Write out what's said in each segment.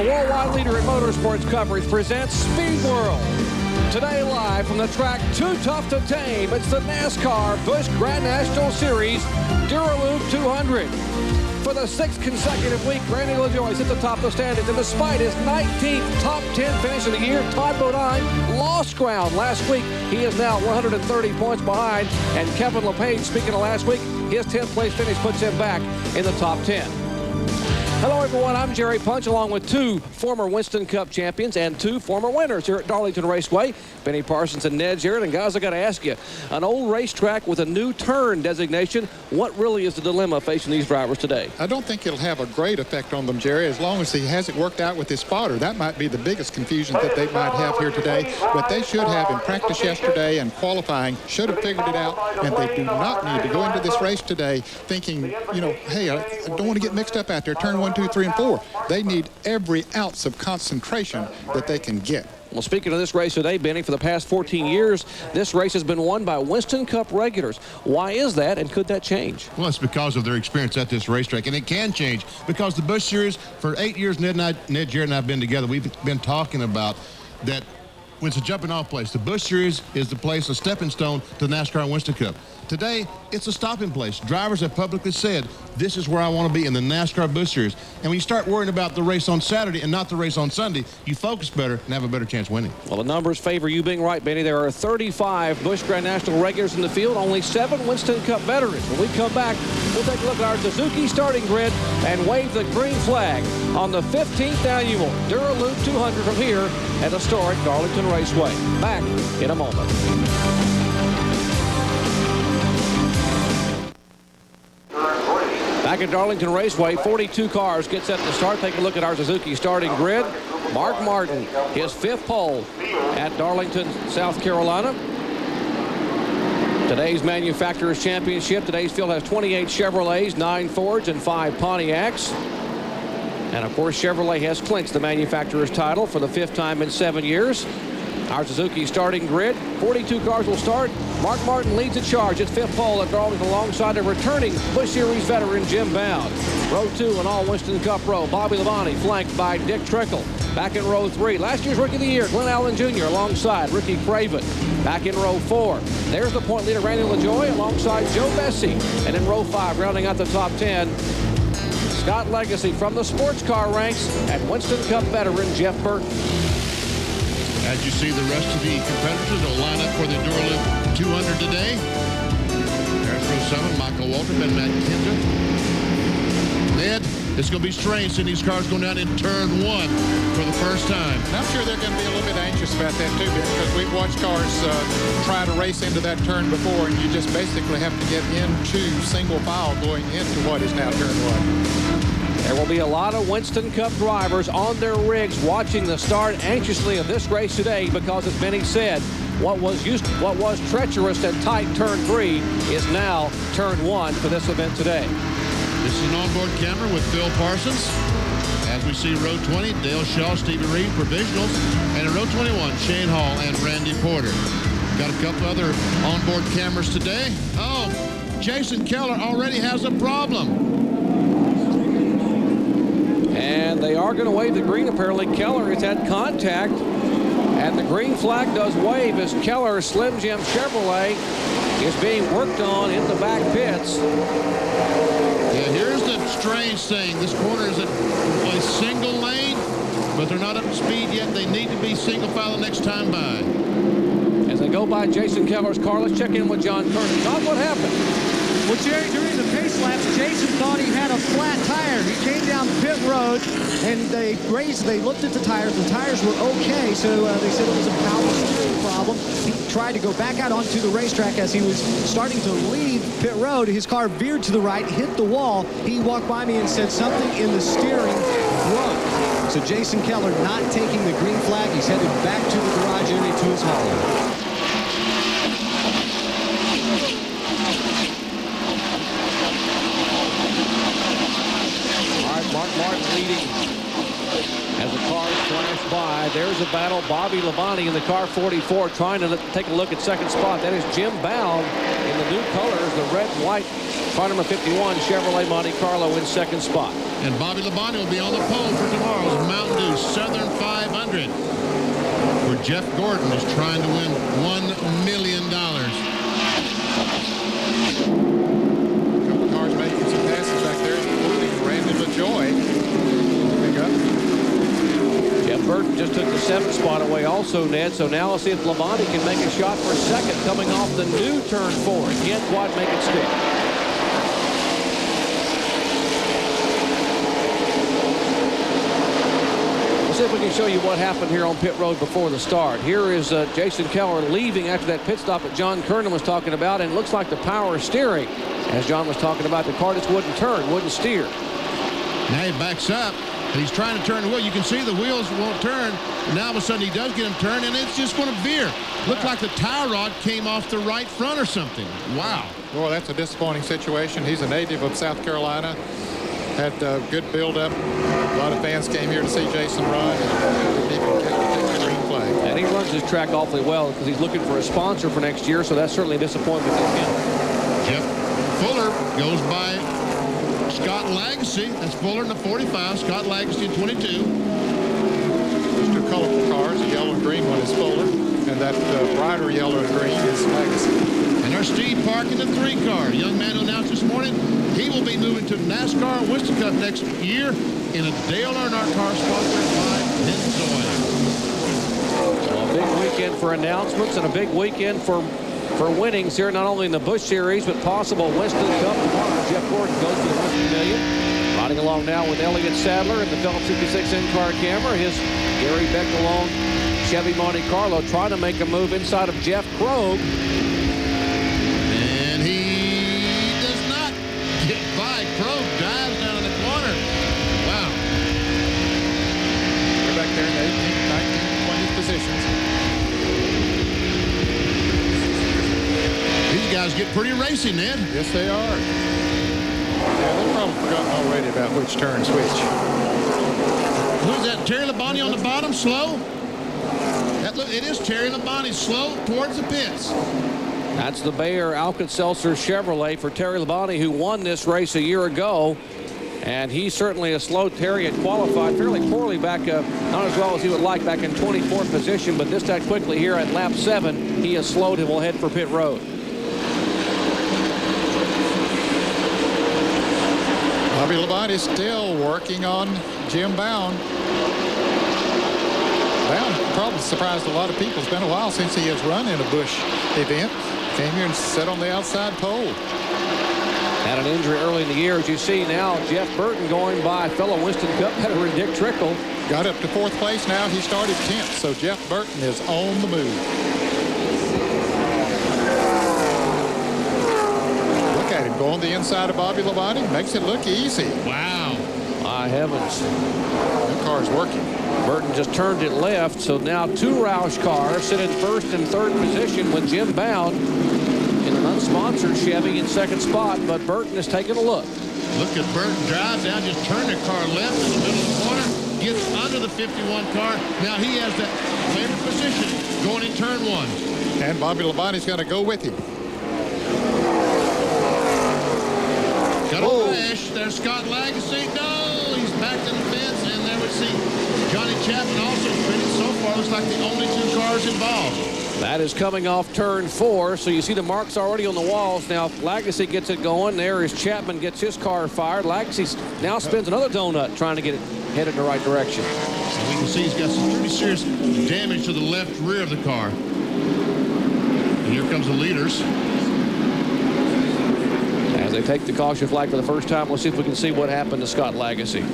worldwide leader in motorsports coverage, presents Speed World. Today live from the track Too Tough to Tame, it's the NASCAR Busch Grand National Series Dura Lube 200. For the 6th consecutive week, Randy LaJoie is at the top of the standings, and despite his 19th top 10 finish of the year, Todd Bodine lost ground last week. He is now 130 points behind, and Kevin LePage, speaking of last week, his 10th place finish puts him back in the top 10. Hello, everyone. I'm Jerry Punch, along with 2 former Winston Cup champions and 2 former winners here at Darlington Raceway. Benny Parsons and Ned Jarrett. And guys, I got to ask you, an old racetrack with a new turn designation, what really is the dilemma facing these drivers today? I don't think it'll have a great effect on them, Jerry, as long as he has it worked out with his spotter. That might be the biggest confusion that they might have here today. But they should have, in practice yesterday and qualifying, should have figured it out. And they do not need to go into this race today thinking, you know, hey, I don't want to get mixed up out there. Turn 1, 2, 3, and 4. They need every ounce of concentration that they can get. Well, speaking of this race today, Benny, for the past 14 years, this race has been won by Winston Cup regulars. Why is that, and could that change? Well, it's because of their experience at this racetrack, and it can change because the Busch Series, for 8 years, Ned Jarrett and I have been together. We've been talking about that when it's a jumping-off place. The Busch Series is the place, a stepping stone to the NASCAR Winston Cup. Today, it's a stopping place. Drivers have publicly said, this is where I want to be, in the NASCAR Busch Series. And when you start worrying about the race on Saturday and not the race on Sunday, you focus better and have a better chance winning. Well, the numbers favor you being right, Benny. There are 35 Busch Grand National regulars in the field, only 7 Winston Cup veterans. When we come back, we'll take a look at our Suzuki starting grid and wave the green flag on the 15th annual Dura Lube 200 from here at historic Darlington Raceway. Back in a moment. Back at Darlington Raceway, 42 cars get set to start. Take a look at our Suzuki starting grid. Mark Martin, his 5th pole at Darlington, South Carolina. Today's Manufacturers Championship. Today's field has 28 Chevrolets, 9 Fords, and 5 Pontiacs. And, of course, Chevrolet has clinched the Manufacturers title for the 5th time in 7 years. Our Suzuki starting grid, 42 cars will start. Mark Martin leads the charge at 5th pole at Darlington alongside a returning Busch Series veteran Jim Bound. Row 2 and all Winston Cup row, Bobby Labonte flanked by Dick Trickle. Back in row 3, last year's Rookie of the Year, Glenn Allen Jr. alongside Ricky Craven. Back in row 4, there's the point leader Randy LaJoie alongside Joe Bessie. And in row 5, rounding out the top 10, Scott Legacy from the sports car ranks and Winston Cup veteran Jeff Burton. As you see, the rest of the competitors will line up for the Dura Lube 200 today. There's row 7, Michael Walter, Ben Matt Kinder. Ned, it's going to be strange seeing these cars going down in turn 1 for the first time. And I'm sure they're going to be a little bit anxious about that too, because we've watched cars try to race into that turn before, and you just basically have to get into single file going into what is now turn 1. There will be a lot of Winston Cup drivers on their rigs watching the start anxiously of this race today because, as Benny said, what was treacherous and tight turn 3 is now turn 1 for this event today. This is an onboard camera with Phil Parsons. As we see row 20, Dale Shaw, Stevie Reed, provisionals. And in row 21, Shane Hall and Randy Porter. Got a couple other onboard cameras today. Oh, Jason Keller already has a problem. And they are going to wave the green. Apparently, Keller has had contact. And the green flag does wave as Keller Slim Jim Chevrolet is being worked on in the back pits. Yeah, here's the strange thing. This corner is a single lane, but they're not up to speed yet. They need to be single file the next time by. As they go by Jason Keller's car, let's check in with John Kernan. John, what happened? Well, Jerry, during the pace laps, Jason thought he had a flat tire. He came down pit road, and they looked at the tires. The tires were okay, so they said it was a power steering problem. He tried to go back out onto the racetrack as he was starting to leave pit road. His car veered to the right, hit the wall. He walked by me and said something in the steering broke. So Jason Keller not taking the green flag. He's headed back to the garage area to his hauler. Mark Martin leading as the cars flash by. There's a battle. Bobby Labonte in the car 44 trying to take a look at second spot. That is Jim Bound in the new colors, the red and white. Car number 51, Chevrolet Monte Carlo in second spot. And Bobby Labonte will be on the pole for tomorrow's Mountain Dew Southern 500, where Jeff Gordon is trying to win $1 million. A couple cars making some passes back there, including Randy LaJoy. Jeff Burton just took the 7th spot away also, Ned. So now let's see if Labonte can make a shot for second coming off the new turn 4. Can't quite make it stick. Let's see if we can show you what happened here on pit road before the start. Here is Jason Keller leaving after that pit stop that John Kernan was talking about, and it looks like the power steering, as John was talking about, the car just wouldn't turn, wouldn't steer. Now he backs up, and he's trying to turn the wheel. You can see the wheels won't turn. And now all of a sudden he does get them turned, and it's just going to veer. Looked like the tie rod came off the right front or something. Wow. Well, that's a disappointing situation. He's a native of South Carolina. Had a good build-up. A lot of fans came here to see Jason run, and didn't even get the green flag. And he runs his track awfully well because he's looking for a sponsor for next year, so that's certainly a disappointment to him. Jeff Fuller goes by Scott Lagasse. That's Fuller in the 45. Scott Lagasse in 22. There's two colorful cars. The yellow and green one is Fuller, and that brighter yellow and green is Lagasse. And there's Steve Park in the 3 car. A young man who announced this morning he will be moving to NASCAR Winston Cup next year in a Dale Earnhardt car sponsored by Pennzoil. Well, a big weekend for announcements and a big weekend for winnings here, not only in the Busch Series, but possible Winston Cup tomorrow. Jeff Gordon goes for the $1 million. Riding along now with Elliott Sadler in the Phillips 56 in-car camera. His Gary Beck-alone Chevy Monte Carlo trying to make a move inside of Jeff Krogh. And he does not get by. Krogh dives down in the corner. Wow. They're back there in the 18th, 19th, 20th positions. These guys get pretty racy, Ned. Yes, they are. Yeah, they've probably forgotten already about which turn switch. Who's that? Terry Labonte on the bottom, slow? It is Terry Labonte, slow towards the pits. That's the Bayer Alka-Seltzer Chevrolet for Terry Labonte, who won this race a year ago. And he's certainly a slow. Terry had qualified fairly poorly back, not as well as he would like, back in 24th position. But this time quickly here at lap 7, he has slowed and will head for pit road. Bobby Labonte still working on Jim Bound. Bound probably surprised a lot of people. It's been a while since he has run in a Busch event. Came here and sat on the outside pole. Had an injury early in the year. As you see now, Jeff Burton going by fellow Winston Cup veteran Dick Trickle. Got up to 4th place now. He started 10th, so Jeff Burton is on the move. Look at him going the inside of Bobby Labonte. Makes it look easy. Wow. My heavens. The car's working. Burton just turned it left, so now 2 Roush cars sit in 1st and 3rd position with Jim Bound in an unsponsored Chevy in 2nd spot, but Burton is taking a look. Look at Burton drive down, just turn the car left in the middle of the corner, gets under the 51 car. Now he has that favorite position going in turn 1. And Bobby Labonte's going to go with him. Got a crash. There's Scott Lagasse. No, he's backed in the fence, and there we see Johnny Chapman also finished. So far, looks like the only 2 cars involved. That is coming off turn 4, so you see the marks already on the walls. Now, Lagasse gets it going. There is Chapman, gets his car fired. Lagasse now spins another donut trying to get it headed in the right direction. And we can see he's got some pretty serious damage to the left rear of the car. And here comes the leaders. As they take the caution flag for the first time, we'll see if we can see what happened to Scott Lagasse.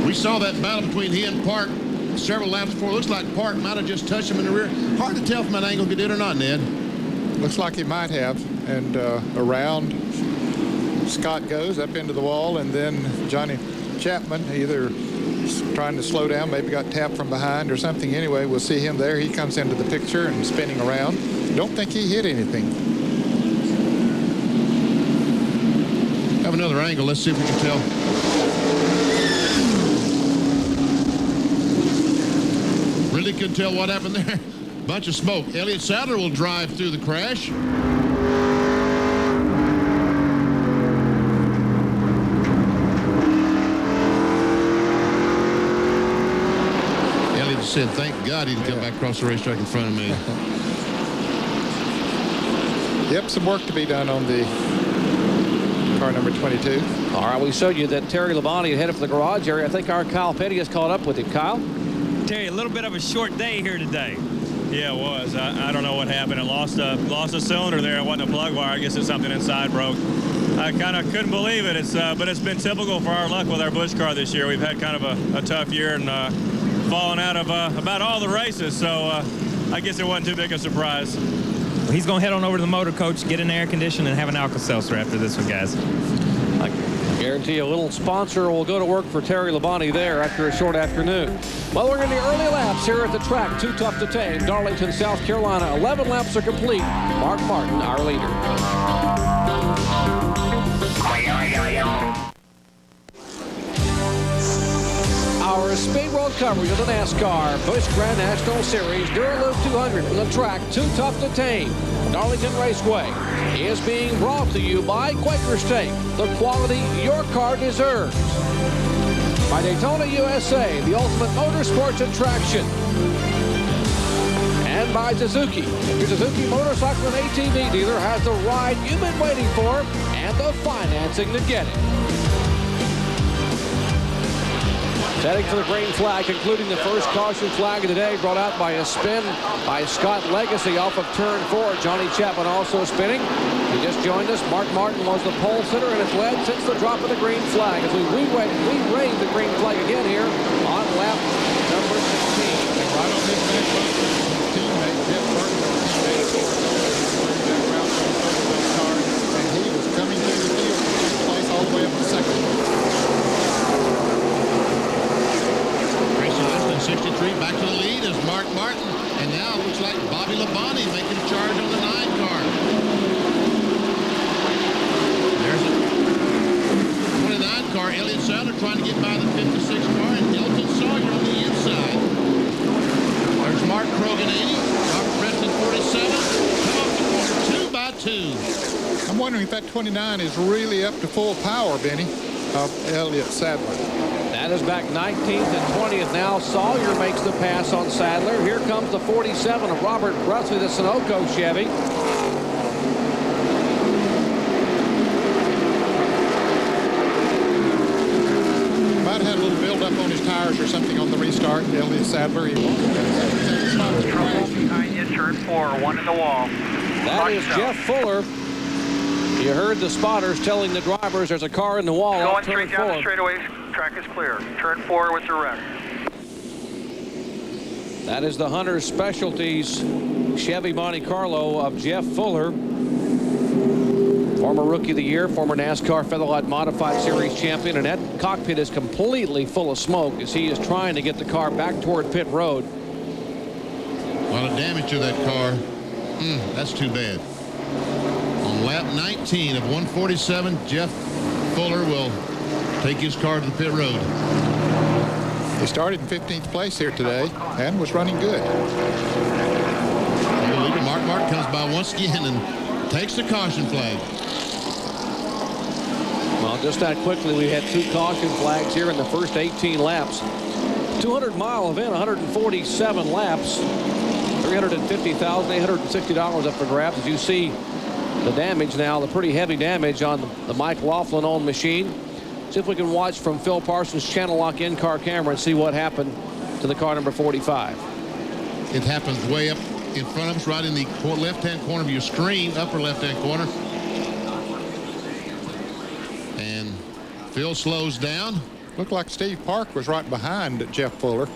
We saw that battle between he and Park several laps before. Looks like Park might have just touched him in the rear. Hard to tell from that angle if he did or not, Ned. Looks like he might have. And around Scott goes up into the wall, and then Johnny Chapman either trying to slow down, maybe got tapped from behind or something. Anyway, we'll see him there. He comes into the picture and spinning around. Don't think he hit anything. Have another angle. Let's see if we can tell. really couldn't tell what happened there. Bunch of smoke. Elliott Sadler will drive through the crash. Elliott said, thank God he didn't come back across the racetrack in front of me. Yep, some work to be done on the car number 22. All right, we showed you that Terry Labonte headed for the garage area. I think our Kyle Petty has caught up with him. Kyle? Terry, a little bit of a short day here today. Yeah, it was. I don't know what happened. I lost a cylinder there. It wasn't a plug wire. I guess it's something inside broke. I kind of couldn't believe it. But it's been typical for our luck with our Busch car this year. We've had kind of a tough year and fallen out of about all the races. So I guess it wasn't too big a surprise. He's going to head on over to the motor coach, get in air condition, and have an Alka-Seltzer after this one, guys. I guarantee a little sponsor will go to work for Terry Labonte there after a short afternoon. Well, we're in the early laps here at the track. Too tough to tame. Darlington, South Carolina. 11 laps are complete. Mark Martin, our leader. Our Speed World coverage of the NASCAR Busch Grand National Series Dura Lube 200 from the track Too Tough to Tame, Darlington Raceway, is being brought to you by Quaker Steak, the quality your car deserves. By Daytona USA, the ultimate motorsports attraction. And by Suzuki. Your Suzuki motorcycle and ATV dealer has the ride you've been waiting for and the financing to get it. Heading for the green flag, including the first caution flag of the day, brought out by a spin by Scott Legacy off of turn 4. Johnny Chapman also spinning. He just joined us. Mark Martin was the pole sitter and has led since the drop of the green flag as we raise the green flag again here on lap number 16. Right on this back bumper, teammate Jeff Burton and he was coming through the field from first place all the way up to second. 63 back to the lead is Mark Martin, and now it looks like Bobby Labonte making a charge on the 9 car. There's a 29 car, Elliott Sadler trying to get by the 56 car, and Elton Sawyer on the inside. There's Mark Krogan 80, Robert Preston 47, come off the corner 2 by 2. I'm wondering if that 29 is really up to full power, Benny, of Elliott Sadler. That is back 19th and 20th now. Sawyer makes the pass on Sadler. Here comes the 47 of Robert Brussley, the Sunoco Chevy. Might have had a little build-up on his tires or something on the restart. Elliott Sadler, he Trouble behind you, turn 4, 1 in the wall. That is Jeff Fuller. You heard the spotters telling the drivers there's a car in the wall. Going off turn straight down 4. the straightaway, track is clear. Turn 4 with the wreck. That is the Hunter Specialties Chevy Monte Carlo of Jeff Fuller. Former Rookie of the Year, former NASCAR Featherlight Modified Series champion, and that cockpit is completely full of smoke as he is trying to get the car back toward pit road. A lot of damage to that car. That's too bad. On lap 19 of 147, Jeff Fuller will take his car to the pit road. He started in 15th place here today and was running good. Mark Martin comes by once again and takes the caution flag. Well, just that quickly, we had 2 caution flags here in the first 18 laps. 200-mile event, 147 laps, $350,860 up for grabs. As you see the damage now, the pretty heavy damage on the Mike Laughlin-owned machine. See if we can watch from Phil Parsons' channel lock in-car camera and see what happened to the car number 45. It happens way up in front of us, right in the left-hand corner of your screen, upper left-hand corner. And Phil slows down. Looked like Steve Park was right behind Jeff Fuller.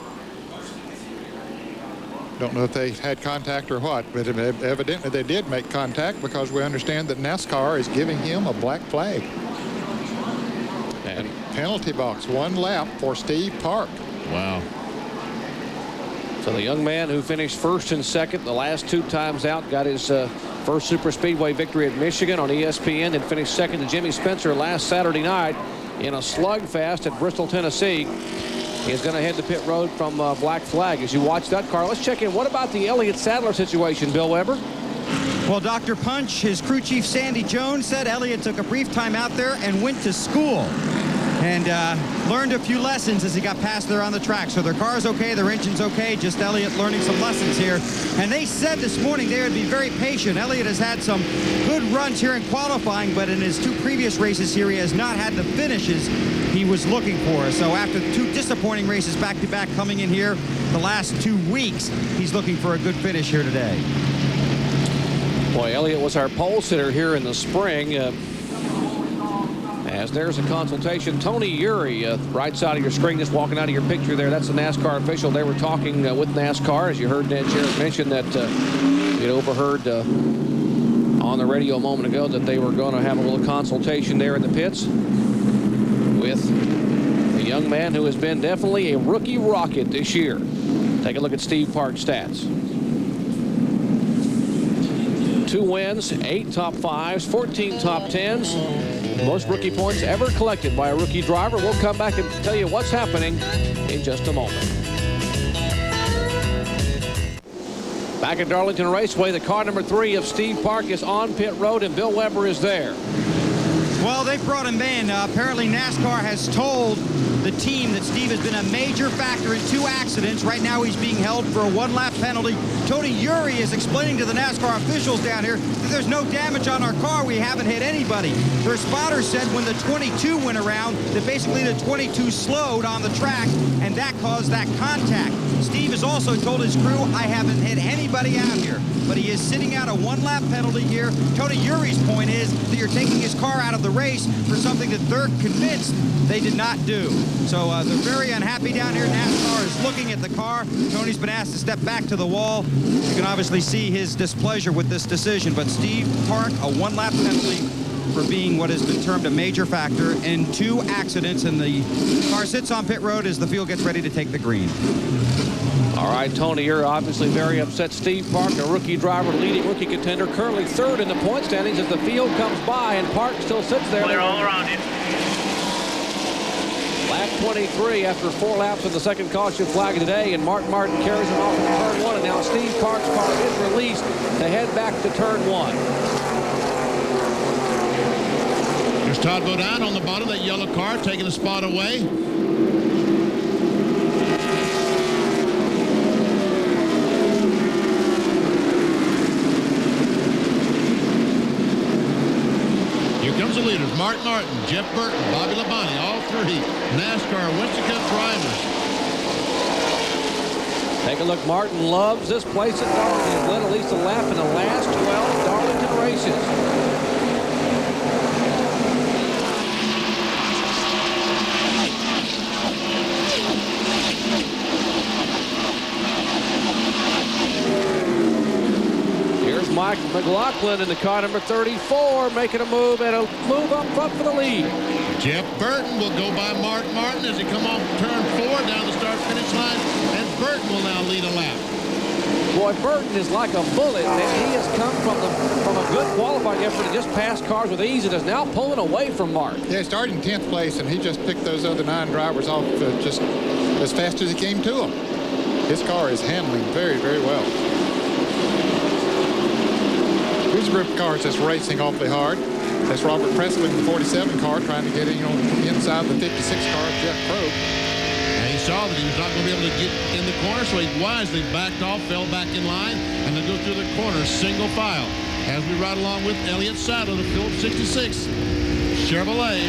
Don't know if they had contact or what, but evidently they did make contact because we understand that NASCAR is giving him a black flag. And penalty box, 1 lap for Steve Park. Wow. So the young man who finished first and second the last 2 times out got his first super speedway victory at Michigan on ESPN, and finished second to Jimmy Spencer last Saturday night in a slugfest at Bristol, Tennessee. is going to head to pit road from Black Flag. As you watch that car, let's check in. What about the Elliott Sadler situation, Bill Weber? Well, Dr. Punch, his crew chief Sandy Jones, said Elliott took a brief time out there and went to school and learned a few lessons as he got past there on the track. So their car's okay, their engine's okay, just Elliott learning some lessons here. And they said this morning they would be very patient. Elliott has had some good runs here in qualifying, but in his 2 previous races here, he has not had the finishes he was looking for. So after 2 disappointing races back-to-back coming in here the last 2 weeks, he's looking for a good finish here today. Boy, Elliott was our pole sitter here in the spring. As there's a consultation, Tony Uri, right side of your screen, just walking out of your picture there. That's the NASCAR official. They were talking with NASCAR, as you heard Ned Jarrett mention that you'd overheard on the radio a moment ago that they were going to have a little consultation there in the pits with a young man who has been definitely a rookie rocket this year. Take a look at Steve Park's stats. 2 wins, 8 top 5s, 14 top 10s. Most rookie points ever collected by a rookie driver. We'll come back and tell you what's happening in just a moment. Back at Darlington Raceway, the car number 3 of Steve Park is on pit road, and Bill Weber is there. Well, they brought him in. Apparently, NASCAR has told the team that Steve has been a major factor in 2 accidents. Right now, he's being held for a 1-lap penalty. Tony Uri is explaining to the NASCAR officials down here that there's no damage on our car. We haven't hit anybody. Their spotter said when the 22 went around that basically the 22 slowed on the track, and that caused that contact. Steve has also told his crew, I haven't hit anybody out here, but he is sitting out a 1-lap penalty here. Tony Uri's point is that you're taking his car out of the race for something that they're convinced they did not do. So they're very unhappy down here. NASCAR is looking at the car. Tony's been asked to step back to the wall. You can obviously see his displeasure with this decision, but Steve Park, a 1-lap penalty for being what has been termed a major factor in 2 accidents, and the car sits on pit road as the field gets ready to take the green. All right, Tony, you're obviously very upset. Steve Park, a rookie driver, leading rookie contender, currently 3rd in the point standings as the field comes by, and Park still sits there. Clear all around you. Lap 23 after 4 laps of the second caution flag of the day, and Martin carries him off into turn 1, and now Steve Park's car is released to head back to turn 1. There's Todd Bodine on the bottom of that yellow car, taking a spot away. Here comes the leaders. Martin, Jeff Burton, Bobby Labonte, all 3 NASCAR Winston Cup drivers. Take a look. Martin loves this place at Darlington. He's led at least a lap in the last 12 Darlington races. Mike McLaughlin in the car number 34, making a move and a move up front for the lead. Jeff Burton will go by Martin as he come off turn 4 down the start-finish line, and Burton will now lead a lap. Boy, Burton is like a bullet, and he has come from a good qualifying effort to just pass cars with ease and is now pulling away from Mark. Yeah, he started in 10th place, and he just picked those other 9 drivers off just as fast as he came to them. His car is handling very, very well. Here's a group of cars that's racing awfully hard. That's Robert Presley in the 47 car trying to get in on the inside the 56 car of Jeff Crow. And he saw that he was not going to be able to get in the corner, so he wisely backed off, fell back in line, and then go through the corner single file. As we ride along with Elliott Sadler, the Phillips 66 Chevrolet.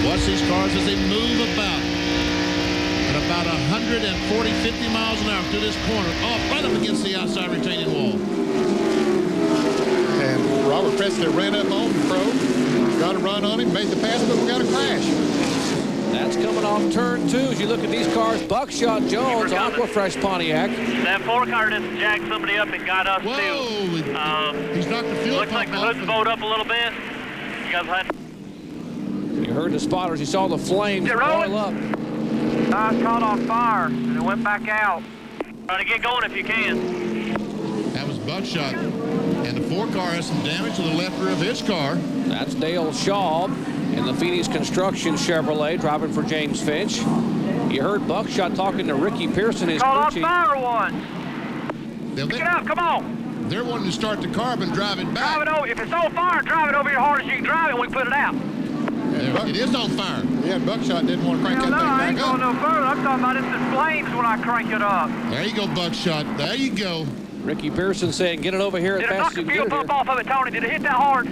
Watch these cars as they move about. About 140, 50 miles an hour through this corner, off right up against the outside retaining wall. And Robert Presley ran up on Pro, got a run on him, made the pass, but we got a crash. That's coming off turn 2 as you look at these cars. Buckshot Jones, Aquafresh Pontiac. That 4 car just jacked somebody up and got us Whoa, too. He's knocked the fuel Looks like the hood's bowed up a little bit. You guys had. You heard the spotters. You saw the flames boil up. It's caught on fire and it went back out. Try to get going if you can. That was Buckshot. And the 4 car has some damage to the left rear of his car. That's Dale Shaw. in the Phoenix Construction Chevrolet, driving for James Finch. You heard Buckshot talking to Ricky Pearson, his Call crew off chief. fire one. They, Get up, come on. they're wanting to start the car and drive it back. Drive it over. If it's on fire, drive it over here hard as you can drive it and we put it out. It is on fire. Yeah, Buckshot didn't want to crank Hell that no, thing I back ain't up. going no further. I'm talking about it's the flames when I crank it up. There you go, Buckshot. There you go. Ricky Pearson saying, get it over here as Did it fast knock as the you can fuel get it pump here. off of it, Tony? Did it hit that hard?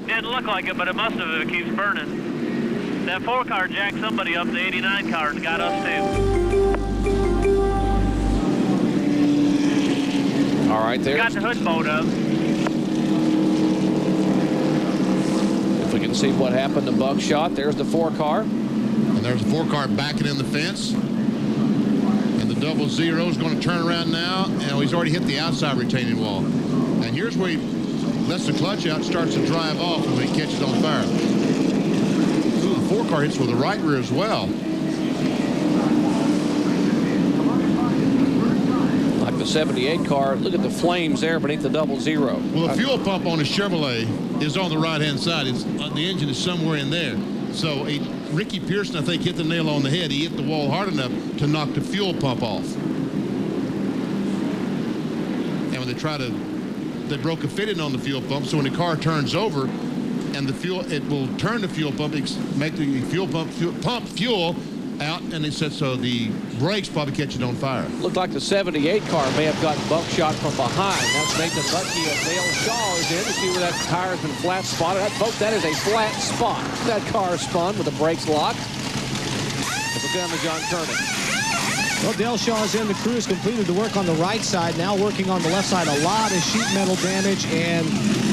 Didn't look like it, but it must have if it keeps burning. That 4-car jacked somebody up, the 89 car, and got us too. All right, there. Got the hood bolt up. If we can see what happened to Buckshot, there's the 4-car. And there's a 4-car backing in the fence. And the 00 is going to turn around now. And he's already hit the outside retaining wall. And here's where he lets the clutch out, starts to drive off when he catches on fire. Ooh, the 4-car hits with the right rear as well. Like the 78 car, look at the flames there beneath the 00. Well, the fuel pump on the Chevrolet is on the right-hand side. It's the engine is somewhere in there. So Ricky Pearson, I think, hit the nail on the head. He hit the wall hard enough to knock the fuel pump off. And when they broke a fitting on the fuel pump, so when the car turns over and the fuel, it will turn the fuel pump, make the fuel pump pump fuel out, and they said so the brakes probably catch it on fire. Looked like the 78 car may have gotten Buckshot from behind. That's Nathan Butke of Dale Shaw is in to see where that tire's been flat spotted. Folks, that is a flat spot. That car spun with the brakes locked. It's down to John Kernan. Well, Dale Shaw is in. The crew has completed the work on the right side. Now working on the left side. A lot of sheet metal damage and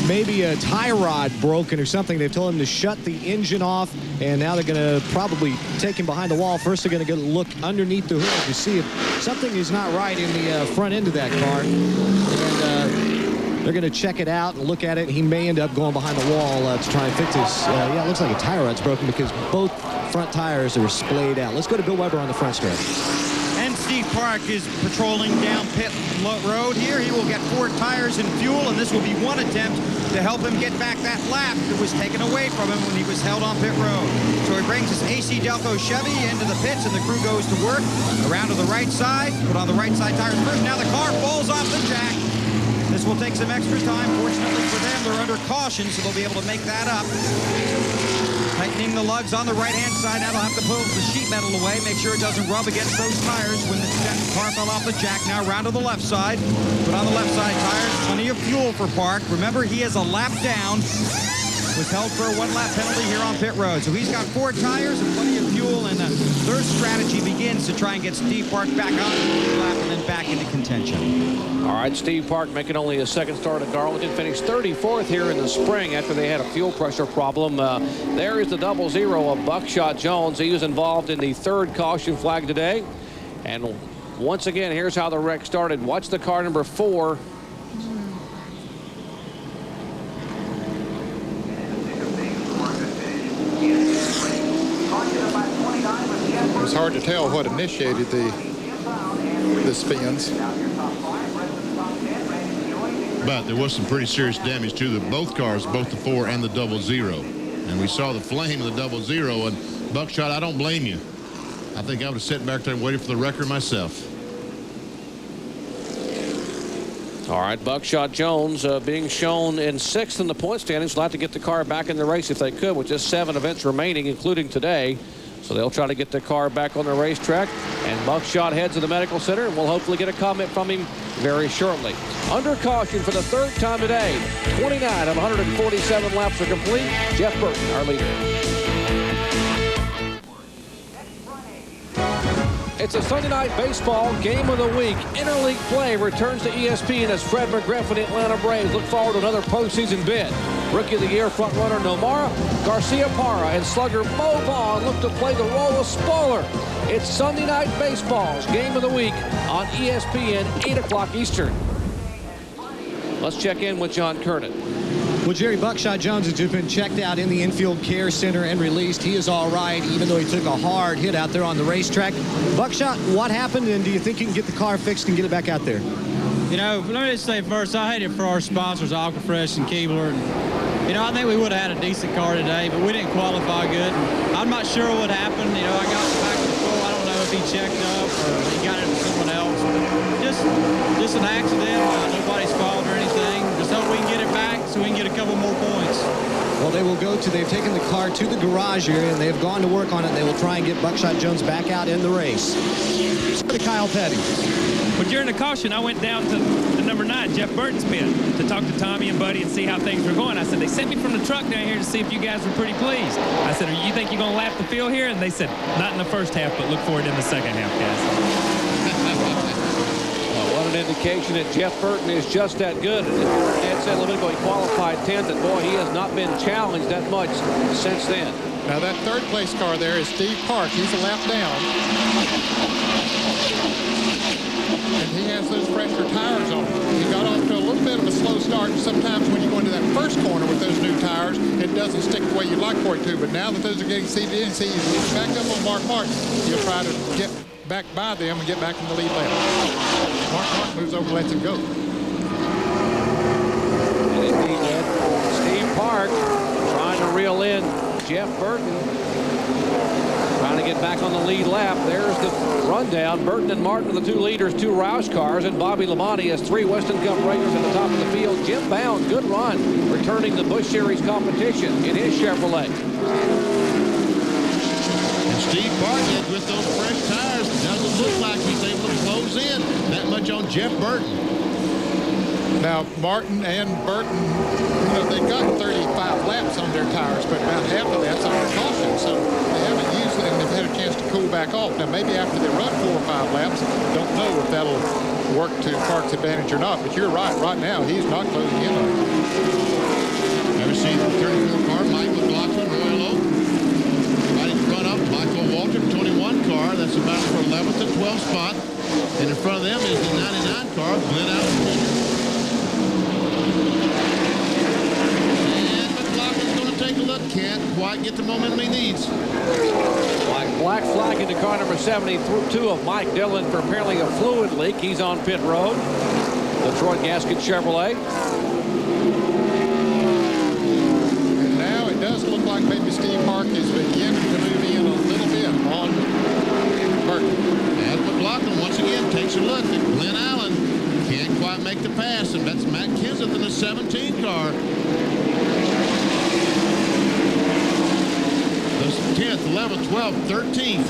maybe a tie rod broken or something. They've told him to shut the engine off, and now they're going to probably take him behind the wall. First, they're going to go look underneath the hood to see if something is not right in the front end of that car. And they're going to check it out and look at it. He may end up going behind the wall to try and fix this. Yeah, it looks like a tire rod's broken because both front tires are splayed out. Let's go to Bill Weber on the front stretch. And Steve Park is patrolling down pit road here. He will get 4 tires and fuel, and this will be one attempt to help him get back that lap that was taken away from him when he was held on pit road. So he brings his AC Delco Chevy into the pits, and the crew goes to work around to the right side, put on the right side tires first. Now the car falls off the jack. This will take some extra time. Fortunately for them, they're under caution, so they'll be able to make that up. Tightening the lugs on the right-hand side. Now they'll have to pull the sheet metal away, make sure it doesn't rub against those tires when the car fell off the jack. Now around to the left side. Put on the left side tires. Plenty of fuel for Park. Remember, he is a lap down. Was held for a 1-lap penalty here on pit road. So he's got 4 tires and plenty of fuel, and their strategy begins to try and get Steve Park back on the lap and then back into contention. All right, Steve Park making only his second start at Darlington, finished 34th here in the spring after they had a fuel pressure problem. There is the 00 of Buckshot Jones. He was involved in the 3rd caution flag today. And once again, here's how the wreck started. Watch the car number 4. It was hard to tell what initiated the spins. But there was some pretty serious damage to both cars, both the 4 and the 00. And we saw the flame of the 00. And Buckshot, I don't blame you. I think I would have sat back there and waited for the wrecker myself. All right, Buckshot Jones being shown in 6th in the point standings. Will have to get the car back in the race if they could, with just 7 events remaining, including today. So they'll try to get the car back on the racetrack. And Buckshot heads to the medical center, and we'll hopefully get a comment from him very shortly. Under caution for the 3rd time today. 29 of 147 laps are complete. Jeff Burton, our leader. It's a Sunday night baseball game of the week. Interleague play returns to ESPN as Fred McGriff and the Atlanta Braves look forward to another postseason bid. Rookie of the Year frontrunner Nomara Garcia-Parra and slugger Mo Vaughn look to play the role of spoiler. It's Sunday night baseball's game of the week on ESPN, 8 o'clock Eastern. Let's check in with John Kernan. Well, Jerry, Buckshot Jones has just been checked out in the infield care center and released. He is all right, even though he took a hard hit out there on the racetrack. Buckshot, what happened, and do you think you can get the car fixed and get it back out there? You know, let me just say first, I hate it for our sponsors, Aquafresh and Keebler, and You know, I think we would have had a decent car today, but we didn't qualify good. I'm not sure what happened. You know, I got back to the pole. I don't know if he checked up or he got it to someone else. Just an accident. Nobody's fault or anything. Just hope we can get it back so we can get a couple more points. Well, they've taken the car to the garage area, and they've gone to work on it. They will try and get Buckshot Jones back out in the race. To Kyle Petty. But during the caution, I went down to the number 9, Jeff Burton's pit, to talk to Tommy and Buddy and see how things were going. I said, they sent me from the truck down here to see if you guys were pretty pleased. I said, you think you're going to lap the field here? And they said, not in the first half, but look for it in the second half, guys. What an indication that Jeff Burton is just that good. Ed said a little bit ago he qualified 10th, and boy, he has not been challenged that much since then. Now that third place car there is Steve Park. He's a lap down. And he has those fresher tires on. He got off to a little bit of a slow start. Sometimes when you go into that first corner with those new tires, it doesn't stick the way you'd like for it to. But now that those are getting seated in, see, he's back up on Mark Martin. He'll try to get back by them and get back in the lead lap. Mark Martin moves over and lets him go. And indeed, Ed, Steve Park trying to reel in Jeff Burton, trying to get back on the lead lap. There's the rundown. Burton and Martin are the 2 leaders, 2 Roush cars, and Bobby Labonte has 3 Weston Cup regulars at the top of the field. Jim Bound, good run, returning the Busch Series competition in his Chevrolet. And Steve Park, with those fresh tires, doesn't look like he's able to close in that much on Jeff Burton. Now, Martin and Burton, you know, they got 35 laps on their tires, but about half of that's on the caution, so they haven't used it, and they've had a chance to cool back off. Now, maybe after they run 4 or 5 laps, don't know if that'll work to Park's advantage or not, but you're right. Right now, he's not closing in on it. Ever seen the 34 car, Mike McLaughlin, Royal Oak? Right in front of Michael Walter, 21 car. That's about for 11th and 12th spot. And in front of them is the 99 car, Glenn Allen. Take a look, can't quite get the momentum he needs. Black flag into car number 72 of Mike Dillon for apparently a fluid leak. He's on pit road. Detroit Gasket Chevrolet. And now it does look like maybe Steve Park is beginning to move in a little bit on Burton. As McLaughlin once again takes a look at Glenn Allen. Can't quite make the pass, and that's Matt Kenseth in the 17 car. 10th, 11th, 12th, 13th.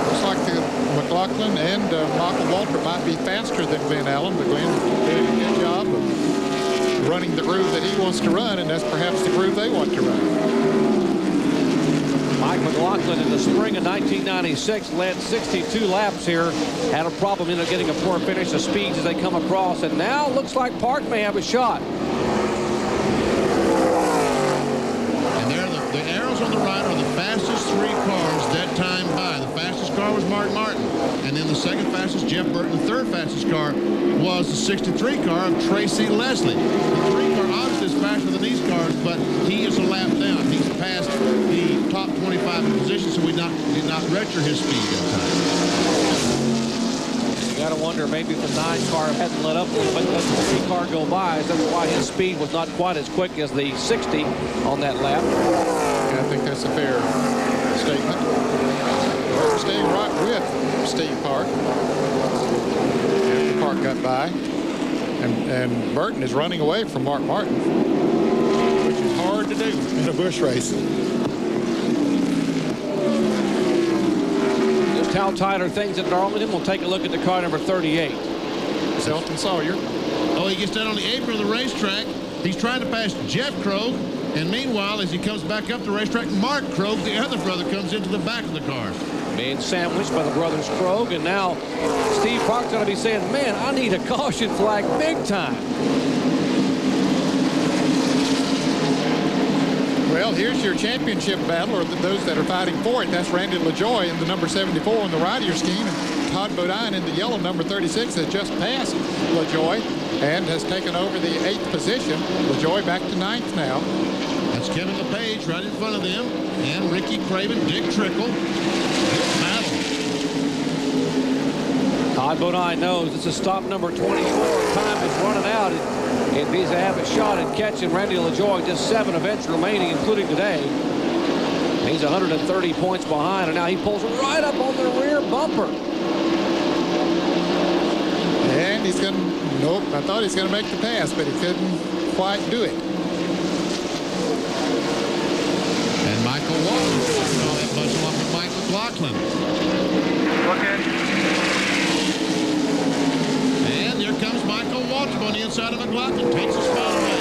Looks like the McLaughlin and Michael Walter might be faster than Glenn Allen, but Glenn's doing a good job of running the groove that he wants to run, and that's perhaps the groove they want to run. Mike McLaughlin in the spring of 1996 led 62 laps here. Had a problem getting a poor finish. The speeds as they come across, and now looks like Park may have a shot. The arrows on the right are the fastest 3 cars that time by. The fastest car was Mark Martin, and then the second fastest, Jeff Burton. The third fastest car was the 63 car of Tracy Leslie. The 3 car obviously is faster than these cars, but he is a lap down. He's past the top 25 in position, so we did not register his speed that time. You got to wonder maybe if the 9 car hadn't let up a little bit, let the 3 car go by. That's why his speed was not quite as quick as the 60 on that lap. I think that's a fair statement. We're staying right with Steve Park. After Park got by. And Burton is running away from Mark Martin, which is hard to do in a Busch race. Just how tight are things at Darlington? We'll take a look at the car number 38. Selton Sawyer. Oh, he gets down on the apron of the racetrack. He's trying to pass Jeff Krogh. And meanwhile, as he comes back up the racetrack, Mark Krogh, the other brother, comes into the back of the car. Being sandwiched by the brothers Krogh, and now Steve Park's going to be saying, man, I need a caution flag big time. Well, here's your championship battle, or those that are fighting for it. That's Randy LaJoie in the number 74 on the Ryder scheme. And Todd Bodine in the yellow number 36 has just passed LaJoie and has taken over the 8th position. LaJoie back to 9th now. That's Kevin LePage right in front of them. And Ricky Craven, Dick Trickle. Battle. Todd Bodine knows this is stop number 24. Time is running out. It needs to have a shot at catching Randy LaJoie. Just 7 events remaining, including today. He's 130 points behind, and now he pulls right up on the rear bumper. And he's going to, nope, I thought he was going to make the pass, but he couldn't quite do it. And Michael Walker saw that bunch along with Mike McLaughlin. Okay. And here comes Michael Walter on the inside of McLaughlin. Takes the spot away.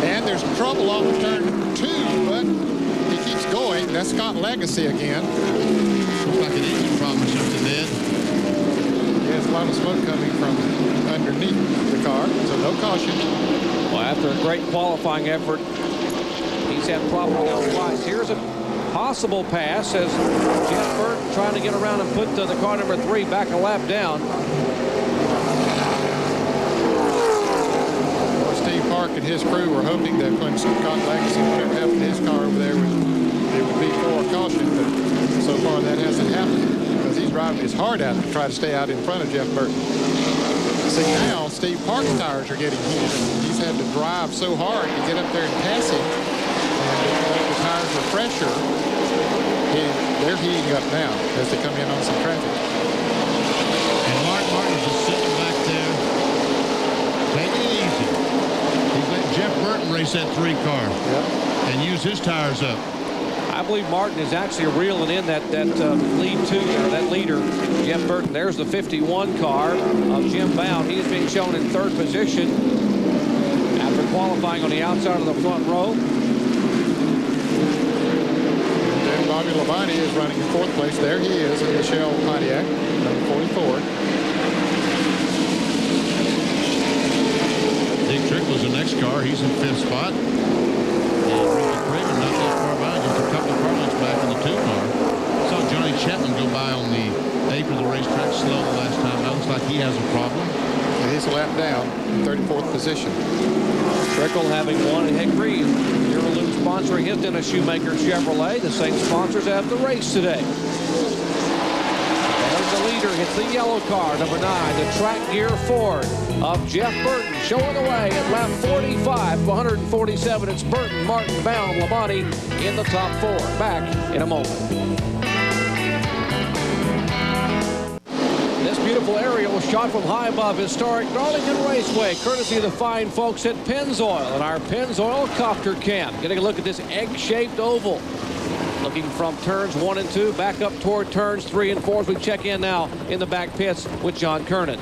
And there's trouble on the turn 2, but he keeps going. That's Scott Legacy again. Looks like an engine problem or something, Ned. There's a lot of smoke coming from underneath the car, so no caution. Well, after a great qualifying effort, he's had problems now twice. Here's a possible pass as Jeff Burton trying to get around and put the car number 3 back a lap down. Steve Park and his crew were hoping that when Scott Legacy would have in his car over there, it would be for caution, but so far that hasn't happened because he's driving his heart out to try to stay out in front of Jeff Burton. See, now Steve Park's tires are getting heated. He's had to drive so hard to get up there and pass him. And the tires are fresher. They're heating up now as they come in on some traffic. And Mark Martin's just sitting back there. Taking it easy. He's letting Jeff Burton race that 3 car. Yep. And use his tires up. I believe Martin is actually reeling in that lead 2 there, that leader, Jeff Burton. There's the 51 car of Jim Bound. He's being shown in 3rd position after qualifying on the outside of the front row. And Bobby Labonte is running in 4th place. There he is in the Shell Pontiac, number 44. Dick Trickle's the next car. He's in 5th spot. And Ricky Craven not that far behind, just a couple of car lengths back in the 2 car. Saw Johnny Chapman go by on the apron of the racetrack slow the last time. That looks like he has a problem. And he's a lap down in 34th position. Trickle having won at Hickory. Dura Lube sponsoring his Dennis Shoemaker Chevrolet. The same sponsors have the race today. There's the leader. Hits the yellow car, number 9, the Trak Gear Ford of Jeff Burton, showing the way at lap 45, 147. It's Burton, Martin, Bound, Labonte in the top 4. Back in a moment. This beautiful aerial shot from high above historic Darlington Raceway, courtesy of the fine folks at Pennzoil and our Pennzoil Copter Cam. Getting a look at this egg-shaped oval. Looking from turns 1 and 2 back up toward turns 3 and 4 as we check in now in the back pits with John Kernan.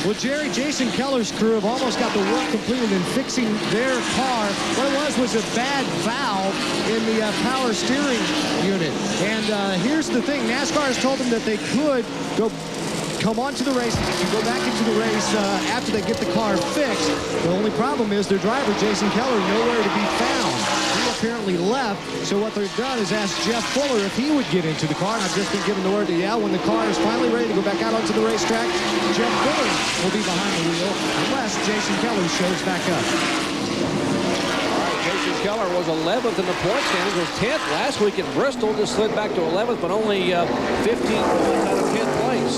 Well, Jerry, Jason Keller's crew have almost got the work completed in fixing their car. What it was a bad valve in the power steering unit. And here's the thing. NASCAR has told them that they could come onto the race and go back into the race after they get the car fixed. The only problem is their driver, Jason Keller, nowhere to be found. He apparently left, so what they've done is asked Jeff Fuller if he would get into the car, and I've just been given the word that, yeah, when the car is finally ready to go back out onto the racetrack, Jeff Fuller will be behind the wheel unless Jason Keller shows back up. Jason Keller was 11th in the point standings, was 10th last week at Bristol, just slid back to 11th, but only 15 points out of 10th place.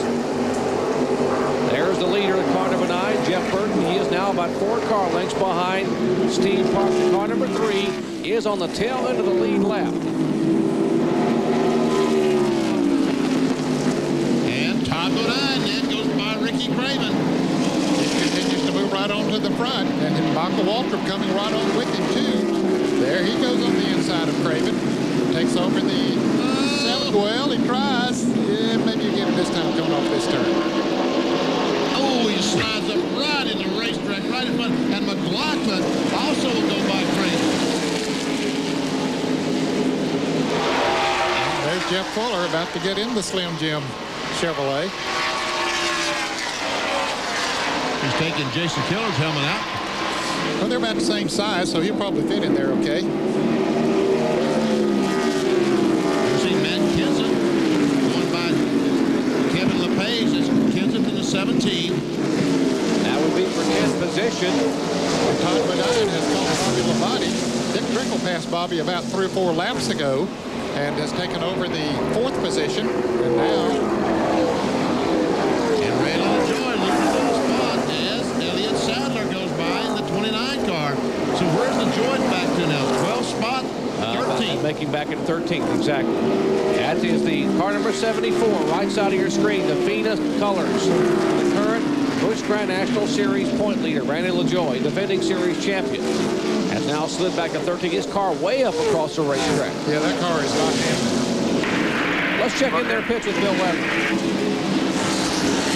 There's the leader, car number 9, Jeff Burton. He is now about 4 car lengths behind Steve Park. Car number 3 is on the tail end of the lead lap. And Todd Bodine then goes by Ricky Craven. He continues to move right on to the front, and then Michael Waltrip coming right on with him, too. There he goes on the inside of Craven. Takes over the 7th. Well, he tries. Yeah, maybe again this time coming off this turn. Oh, he slides up right in the racetrack, right in front. And McLaughlin also will go by Craven. There's Jeff Fuller about to get in the Slim Jim Chevrolet. He's taking Jason Keller's helmet out. Well, they're about the same size, so he'll probably fit in there okay. You see Matt Kenseth going by Kevin LePage. That's Kenseth in the 17. That would be for 10th position. Todd Bodine has called Bobby Labonte. Dick Trickle passed Bobby about 3 or 4 laps ago. and has taken over the 4th position. And now... And Randy LaJoy loses the spot as Elliott Sadler goes by in the 29 car. So where's LaJoy back to now? 12th spot, 13th. Making back in 13th, exactly. That is the car number 74, right side of your screen, the Fina colors. The current Busch Grand National Series point leader, Randy LaJoy, defending series champion, has now slid back to 13th. His car way up across the racetrack. Yeah, that car is not handling. Let's check in their pitch with Bill Weber.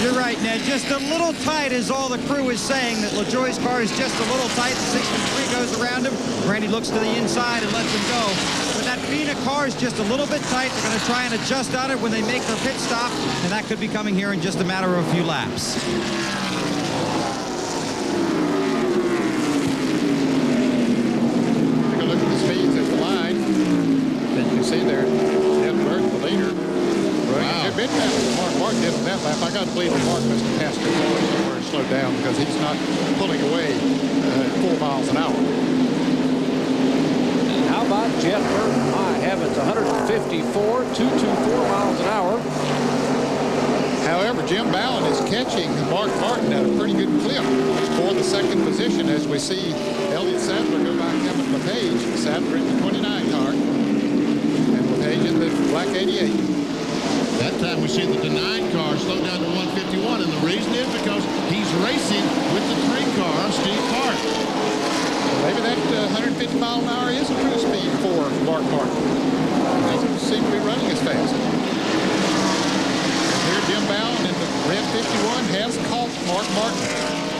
You're right, Ned. Just a little tight is all the crew is saying, that LaJoy's car is just a little tight. The 63 goes around him. Randy looks to the inside and lets him go. But that Fina car is just a little bit tight. They're going to try and adjust on it when they make their pit stop, and that could be coming here in just a matter of a few laps. Take a look at the speeds at the line. And you can see there, Ed Bird, the leader. Wow. It been fast as Mark Martin did on that lap. I got to believe that Mark must have passed too far somewhere and slowed down because he's not pulling away at 4 miles an hour. And how about Jeff Burton? My heavens, 154, 224 miles an hour. However, Jim Bowen is catching Mark Martin at a pretty good clip for the 2nd position as we see Elliott Sadler go by Kevin LePage. Sadler in the 29 car and LePage in the black 88. That time we see that the 9 car slowed down to 151, and the reason is because he's racing with the 3 car on Steve Park. Maybe that 150 mile an hour is a true speed for Mark Martin. He doesn't seem to be running as fast. Here, Jim Bowen in the red 51 has caught Mark Martin.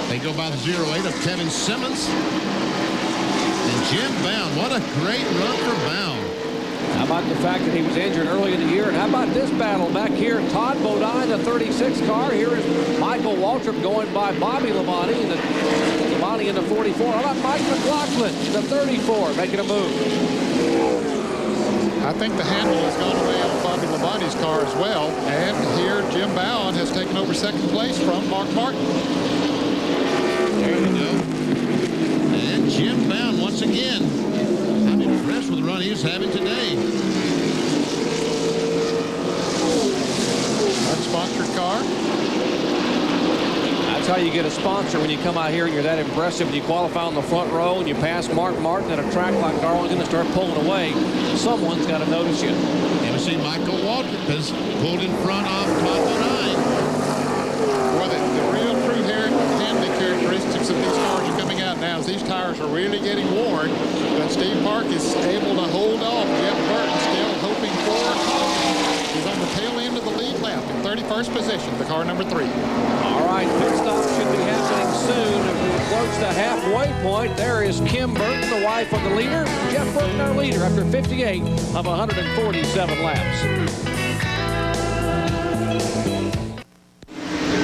They go by the 08 of Kevin Simmons. And Jim Bowen, what a great run for Bowen. How about the fact that he was injured early in the year? And how about this battle back here? Todd Bodine, the 36 car. Here is Michael Waltrip going by Bobby Labonte in the 44. How about Mike McLaughlin, the 34, making a move? I think the handle has gone away on Bobby Labonte's car as well. And here Jim Bowen has taken over 2nd place from Mark Martin. There you go. And Jim Bowen once again. I'm impressed with the run he's having today. Unsponsored car. That's how you get a sponsor when you come out here and you're that impressive and you qualify on the front row and you pass Mark Martin at a track like Darlington and start pulling away. Someone's got to notice you. And we see Michael Waltrip has pulled in front of Todd Bodine. Well, the real true handling characteristics of these cars are coming out now as these tires are really getting worn. But Steve Park is able to hold off. Jeff Burton still hoping for a caution. He's on the tail end of the lead lap in 31st position, the car number 3. All right, pit stop should be happening soon. If we approach the halfway point, there is Kim Burton, the wife of the leader. Jeff Burton, our leader, after 58 of 147 laps.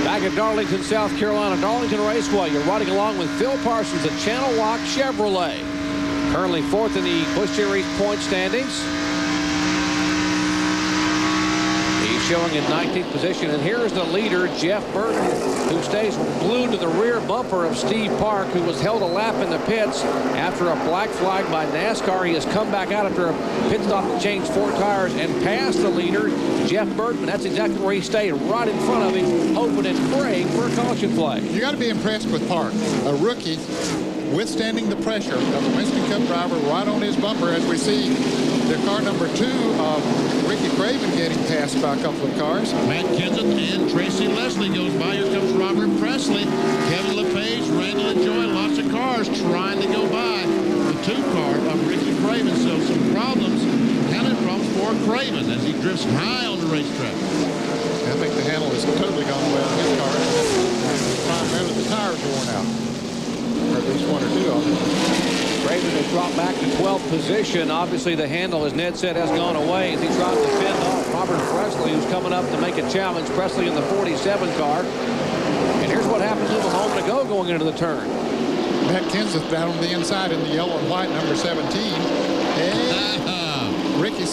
Back at Darlington, South Carolina, Darlington Raceway. You're riding along with Phil Parsons at Channel Lock Chevrolet. Currently 4th in the Busch Series point standings. He's showing in 19th position. And here's the leader, Jeff Burton, who stays glued to the rear bumper of Steve Park, who was held a lap in the pits after a black flag by NASCAR. He has come back out after a pit stop to change 4 tires and passed the leader, Jeff Burton. That's exactly where he stayed, right in front of him, hoping and praying for a caution flag. You got to be impressed with Park, a rookie withstanding the pressure of the Winston Cup driver right on his bumper as we see the car number 2 of Ricky Craven getting passed by a couple of cars. Matt Kenseth and Tracy Leslie goes by. Here comes Robert Presley, Kevin LePage, Randy LaJoy, lots of cars trying to go by the 2 car of Ricky Craven. So some problems, counting problems for Craven as he drifts high on the racetrack. I think the handle has totally gone away on his car. Primarily the tires are worn out. Or at least 1 or 2 of them. Craven has dropped back to 12th position. Obviously, the handle, as Ned said, has gone away as he tries to fend off Robert Presley, who's coming up to make a challenge. Presley in the 47 car. And here's what happened to him a moment ago going into the turn. Matt Kenseth down on the inside in the yellow and white, number 17. And Ricky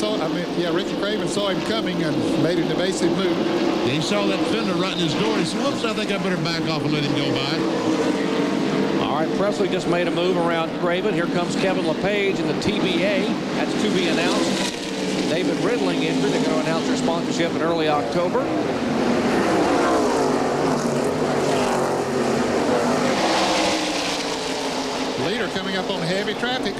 Craven saw him coming and made an evasive move. He saw that fender right in his door. He said, whoops, I think I better back off and let him go by. All right, Presley just made a move around Craven. Here comes Kevin LePage in the TBA. That's to be announced. David Ridling injured. They're going to announce their sponsorship in early October. Leader coming up on heavy traffic.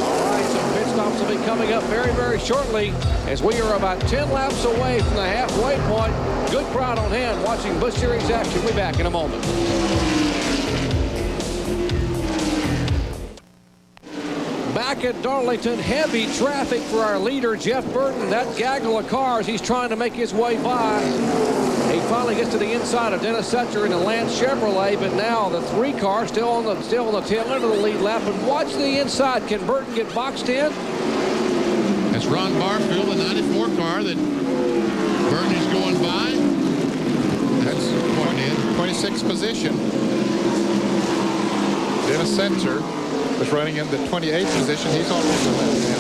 All right, so pit stops will be coming up very, very shortly as we are about 10 laps away from the halfway point. Good crowd on hand watching Busch Series action. We'll be back in a moment. Back at Darlington, heavy traffic for our leader, Jeff Burton. That gaggle of cars, he's trying to make his way by. He finally gets to the inside of Dennis Setzer in the Lance Chevrolet, but now the 3 car still on the tail end of the lead lap. And watch the inside. Can Burton get boxed in? That's Ron Barfield, the 94 car that Burton is going by. That's pointing in. 26th position. Dennis Setzer was running in the 28th position. He's already left now.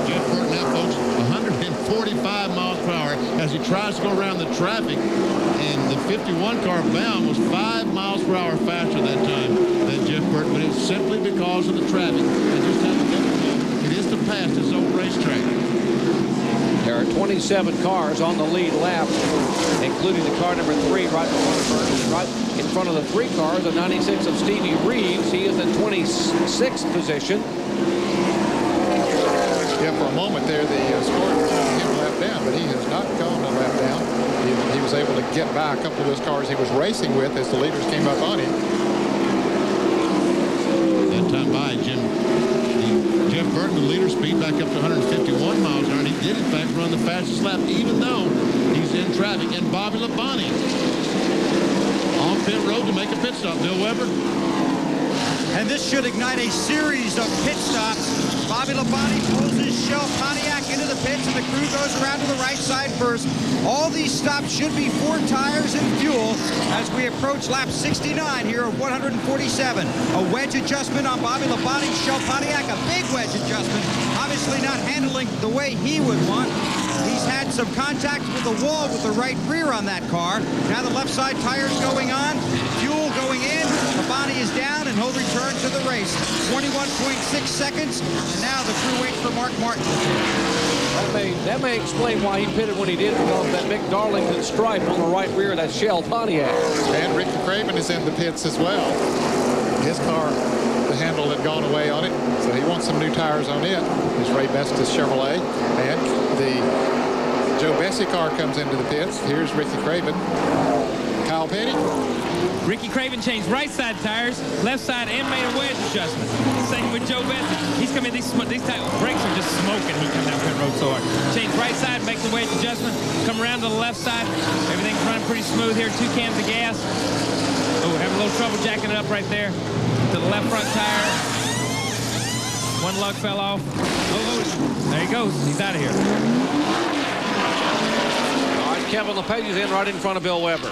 Jeff Burton now, folks, 145 miles per hour as he tries to go around the traffic. And the 51 car bound was 5 miles per hour faster that time than Jeff Burton. But it's simply because of the traffic. They just have to get it is to pass this old racetrack. There are 27 cars on the lead lap, including the car number 3 right in front of the 3 cars, the 96 of Stevie Reeves. He is in 26th position. Yeah, for a moment there, the score was him a lap down, but he has not gone a lap down. He was able to get by a couple of those cars he was racing with as the leaders came up on him. That time by, Jim. Jeff Burton, the leader, speed back up to 151 miles an hour. And he did, in fact, run the fastest lap, even though he's in traffic. And Bobby Labonte on pit road to make a pit stop. Bill Weber. And this should ignite a series of pit stops. Bobby Labonte pulls his Shell Pontiac into the pits, and the crew goes around to the right side first. All these stops should be 4 tires and fuel as we approach lap 69 here of 147. A wedge adjustment on Bobby Labonte's Shell Pontiac, a big wedge adjustment. Obviously not handling the way he would want. He's had some contact with the wall with the right rear on that car. Now the left side tires going on, fuel going in. Labonte is down, and he'll return to the race. 21.6 seconds, and now the crew waits for Mark Martin. That may explain why he pitted when he did, because of that big Darlington stripe on the right rear of that Shell Pontiac. And Ricky Craven is in the pits as well. His car, the handle had gone away on it, so he wants some new tires on it. His Ray Bestis Chevrolet, and the Joe Bessie car comes into the pits. Here's Ricky Craven. Kyle Petty. Ricky Craven changed right side tires, left side, and made a wedge adjustment. Same with Joe Bessie. He's coming, these brakes are just smoking. He comes down pit road so hard. Change right side, make the wedge adjustment, come around to the left side. Everything's running pretty smooth here. 2 cans of gas. Oh, having a little trouble jacking it up right there. To the left front tire. 1 lug fell off. Oh, there he goes. He's out of here. All right, Kevin LePage is in right in front of Bill Weber.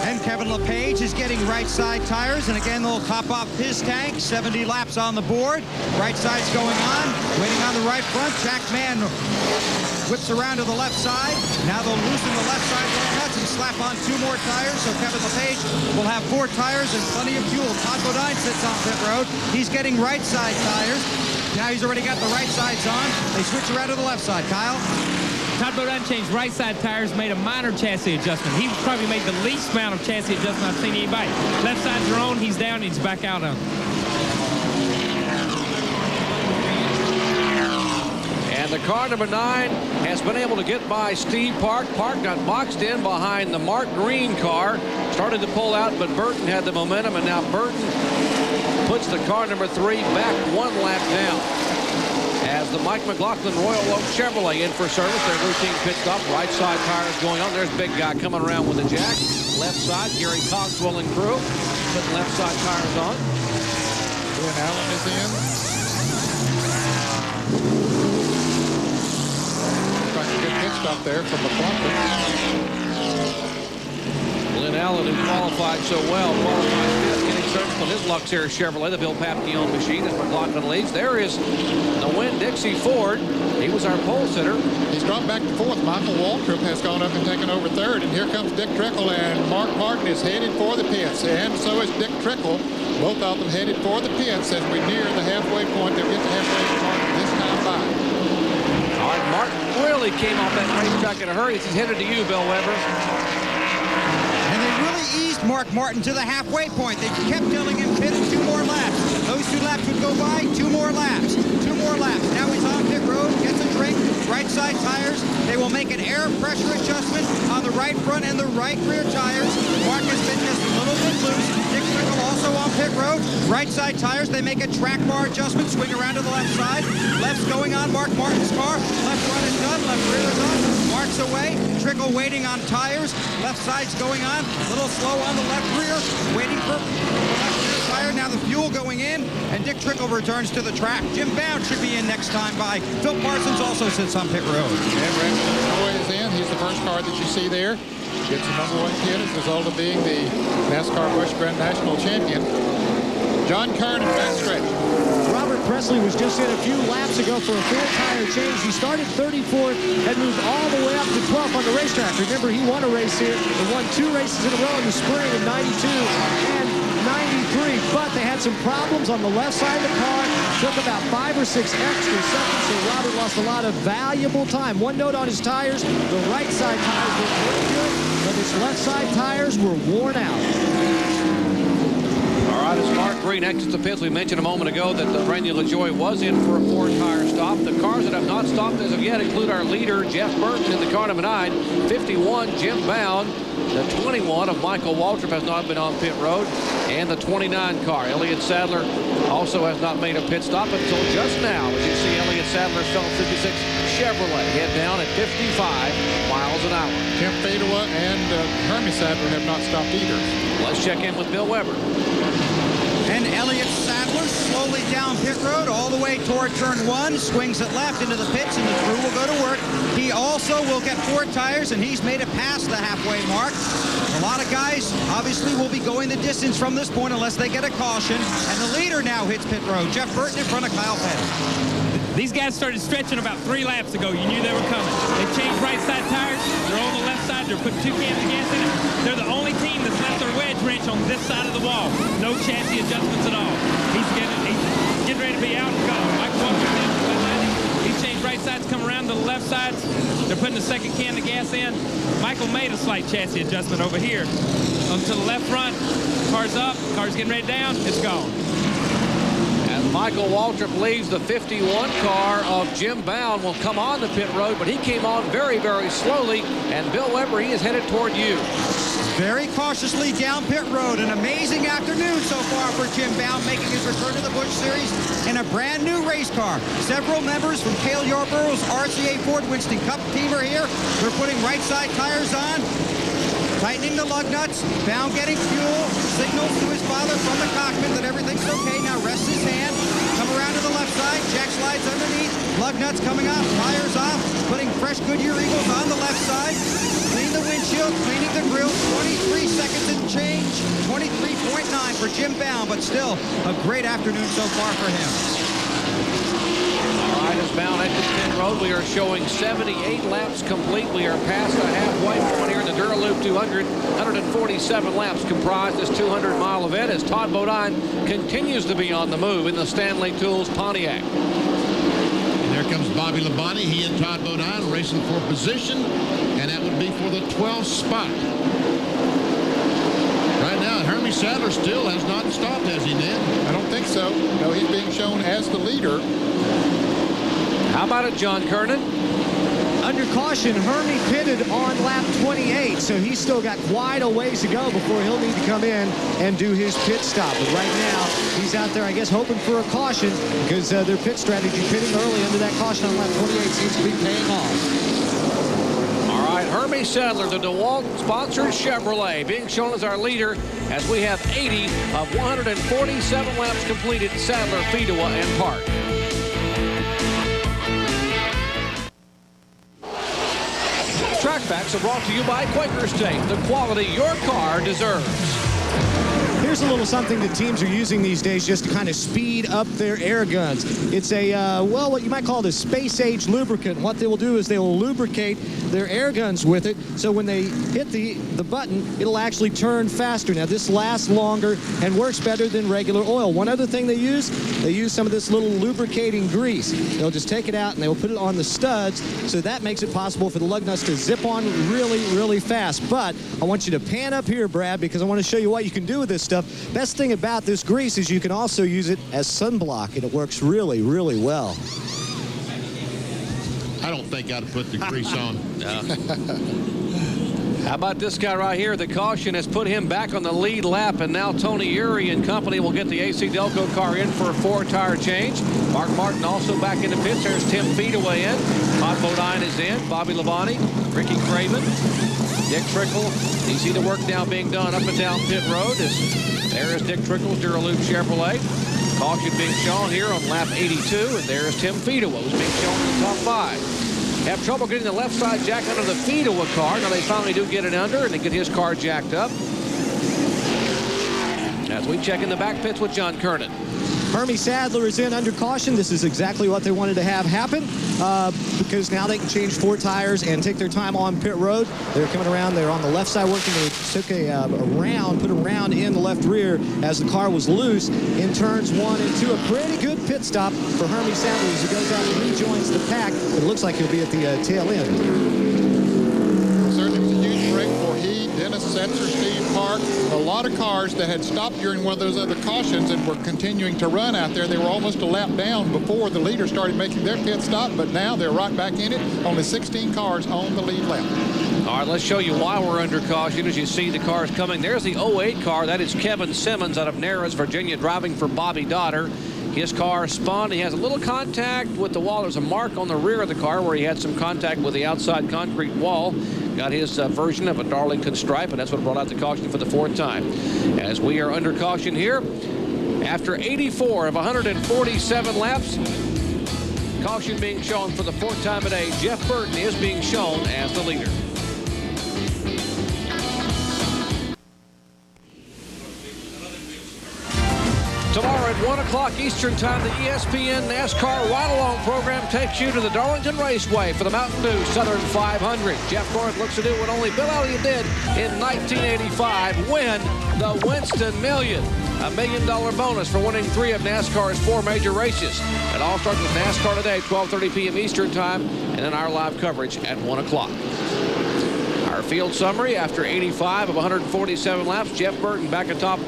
And Kevin LePage is getting right side tires, and again they'll top off his tank. 70 laps on the board. Right side's going on. Waiting on the right front. Jack Mann whips around to the left side. Now they'll loosen the left side nuts and slap on 2 more tires. So Kevin LePage will have 4 tires and plenty of fuel. Todd Bodine sits on pit road. He's getting right side tires. Now he's already got the right sides on. They switch around to the left side. Kyle? Todd Bodine changed right side tires, made a minor chassis adjustment. He probably made the least amount of chassis adjustment I've seen anybody. Left sides are on, he's down, he's back out on. And the car number 9 has been able to get by Steve Park. Park got boxed in behind the Mark Green car. Started to pull out, but Burton had the momentum, and now Burton puts the car number 3 back 1 lap down. As the Mike McLaughlin Royal Oak Chevrolet in for service, their routine pit stop. Right side tires going on. There's big guy coming around with the jack. Left side, Gary Cogswell and crew putting left side tires on. Glenn Allen is in. Looks like a good pit stop there from McLaughlin. Glenn Allen, who qualified so well, qualified 5th, getting from his Luxair Chevrolet, the Bill Papke-owned machine, as McLaughlin leads. There is the Winn-Dixie Ford. He was our pole sitter. He's dropped back to fourth. Michael Waltrip has gone up and taken over third. And here comes Dick Trickle, and Mark Martin is headed for the pits. And so is Dick Trickle. Both of them headed for the pits as we near the halfway point. They'll get the halfway point this time by. All right, Martin really came off that racetrack in a hurry. He's headed to you, Bill Weber. And they really eased Mark Martin to the halfway point. They kept telling him pit in 2 more laps. Those 2 laps would go by, 2 more laps, 2 more laps. Now he's on pit road, gets a drink, right side tires. They will make an air pressure adjustment on the right front and the right rear tires. Mark has been just a little bit loose. Dick Trickle also on pit road. Right side tires, they make a track bar adjustment, swing around to the left side. Left's going on Mark Martin's car. Left front is done, left rear is on. Mark's away. Trickle waiting on tires. Left side's going on. A little slow on the left rear. Waiting for the left rear tire. Now the fuel going in. And Dick Trickle returns to the track. Jim Bound should be in next time by. Phil Parsons also sits on pit road. And Brandon Roy is in. He's the first car that you see there. Gets the #1 pit as a result of being the NASCAR Busch Grand National Champion. John Kernan backstretch. Robert Presley was just in a few laps ago for a 4-tire change. He started 34th and moved all the way up to 12th on the racetrack. Remember, he won a race here and won 2 races in a row in the spring of '92 and '93. But they had some problems on the left side of the car. Took about 5 or 6 extra seconds, so Robert lost a lot of valuable time. One note on his tires, the right side tires were really good, but his left side tires were worn out. All right, as Mark Green exits the pits, we mentioned a moment ago that Randy LaJoie was in for a 4-tire stop. The cars that have not stopped as of yet include our leader, Jeff Burton, in the car number 9, 51, Jim Bound. The 21 of Michael Waltrip has not been on pit road, and the 29 car, Elliott Sadler, also has not made a pit stop until just now. As you see, Elliott Sadler's Phillips 56 Chevrolet head down at 55 miles an hour. Tim Fedua and Hermie Sadler have not stopped either. Let's check in with Bill Weber. And Elliott Sadler slowly down pit road all the way toward turn 1, swings it left into the pits, and the crew will go to work. He also will get 4 tires, and he's made it past the halfway mark. A lot of guys obviously will be going the distance from this point unless they get a caution. And the leader now hits pit road. Jeff Burton in front of Kyle Petty. These guys started stretching about 3 laps ago. You knew they were coming. They changed right side tires. They're on the left side. They're putting 2 cans of gas in it. They're the only team that's left their wedge wrench on this side of the wall. No chassis adjustments at all. He's getting ready to be out and gone. Mike Walker he changed right sides, come around to the left sides. They're putting the second can of gas in. Michael made a slight chassis adjustment over here. Onto the left front. Car's up. Car's getting ready down. It's gone. Michael Waltrip leaves. The 51 car of Jim Bound will come on the pit road, but he came on very, very slowly. And Bill Weber, he is headed toward you. Very cautiously down pit road. An amazing afternoon so far for Jim Bound, making his return to the Busch Series in a brand new race car. Several members from Cale Yarborough's RCA Ford Winston Cup team are here. They're putting right side tires on, tightening the lug nuts. Bound getting fuel, signals to his father from the cockpit that everything's okay. Now rests his hand. Come around to the left side. Jack slides underneath. Lug nuts coming off. Tires off. Putting fresh Goodyear Eagles on the left side. Clean the windshield. Cleaning the grill. 23 seconds and change. 23.9 for Jim Bound, but still a great afternoon so far for him. All right, as Bound exits pit road, we are showing 78 laps complete. We are past the halfway point here in the Dura Lube 200. 147 laps comprise this 200-mile event as Todd Bodine continues to be on the move in the Stanley Tools Pontiac. And there comes Bobby Labonte. He and Todd Bodine racing for position, and that would be for the 12th spot. Right now, Hermie Sadler still has not stopped, has he, Ned? I don't think so. No, he's being shown as the leader. How about it, John Kernan? Under caution, Hermie pitted on lap 28, so he's still got quite a ways to go before he'll need to come in and do his pit stop. But right now, he's out there, I guess, hoping for a caution because their pit strategy, pitting early under that caution on lap 28, seems to be paying off. All right, Hermie Sadler, the DeWalt-sponsored Chevrolet, being shown as our leader as we have 80 of 147 laps completed. Sadler, Fedua, and Park. Track Facts are brought to you by Quaker State, the quality your car deserves. Here's here's a little something that teams are using these days just to kind of speed up their air guns. It's a, well, what you might call a space-age lubricant. What they will do is they will lubricate their air guns with it, so when they hit the button, it'll actually turn faster. Now, this lasts longer and works better than regular oil. One other thing they use some of this little lubricating grease. They'll just take it out and they will put it on the studs, so that makes it possible for the lug nuts to zip on really, really fast. But I want you to pan up here, Brad, because I want to show you what you can do with this stuff. Best thing about this grease is you can also use it as sunblock, and it works really, really well. I don't think I'd put the grease on. How about this guy right here? The caution has put him back on the lead lap, and now Tony Uri and company will get the AC Delco car in for a 4-tire change. Mark Martin also back in the pits. There's Tim Feedaway in. Todd Bodine is in. Bobby Labonte, Ricky Craven, Dick Trickle. You see the work now being done up and down pit road. There is Dick Trickle's Dura Lube Chevrolet. Caution being shown here on lap 82, and there's Tim Feedaway, who's being shown in the top 5. Have trouble getting the left side jack under the Feedaway car. Now they finally do get it under, and they get his car jacked up. As we check in the back pits with John Kernan. Hermie Sadler is in under caution. This is exactly what they wanted to have happen because now they can change 4 tires and take their time on pit road. They're coming around. They're on the left side working. They took a round, put a round in the left rear as the car was loose in turns 1 and 2. A pretty good pit stop for Hermie Sadler as he goes out and rejoins the pack. It looks like he'll be at the tail end. Certainly was a huge break for he, Dennis Setzer, Steve Park. A lot of cars that had stopped during one of those other cautions and were continuing to run out there. They were almost a lap down before the leaders started making their pit stop, but now they're right back in it. Only 16 cars on the lead lap. All right, let's show you why we're under caution as you see the cars coming. There's the 08 car. That is Kevin Simmons out of Narrows, Virginia, driving for Bobby Dotter. His car spun. He has a little contact with the wall. There's a mark on the rear of the car where he had some contact with the outside concrete wall. Got his version of a Darlington stripe, and that's what brought out the caution for the 4th time. As we are under caution here, after 84 of 147 laps, caution being shown for the 4th time today. Jeff Burton is being shown as the leader. Tomorrow at 1 o'clock Eastern Time, the ESPN NASCAR Ride-Along program takes you to the Darlington Raceway for the Mountain Dew Southern 500. Jeff Gordon looks to do what only Bill Elliott did in 1985, win the Winston Million. $1 million bonus for winning 3 of NASCAR's 4 major races. It all starts with NASCAR today, 12:30 p.m. Eastern Time, and then our live coverage at 1 o'clock. Our field summary after 85 of 147 laps, Jeff Burton back atop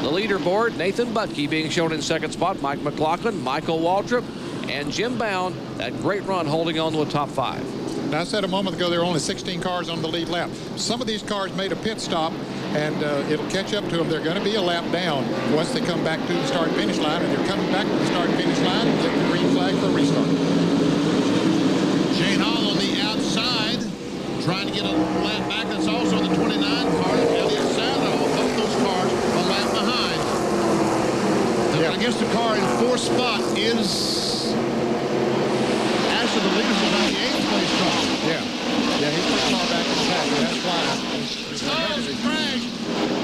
the leaderboard. Nathan Butke being shown in 2nd spot. Mike McLaughlin, Michael Waltrip, and Jim Bound. That great run holding on to a top 5. Now, I said a moment ago there are only 16 cars on the lead lap. Some of these cars made a pit stop, and it'll catch up to them. They're going to be a lap down once they come back to the start-finish line, and they're coming back to the start-finish line and get the green flag for a restart. Shane Hall on the outside, trying to get a lap back. That's also the 29 car. Elliott Sadler, both those cars a lap behind. Yeah. I guess the car in 4th spot is actually the leader's about the 8th place car. Yeah, he's put the car back in the pack, and that's why.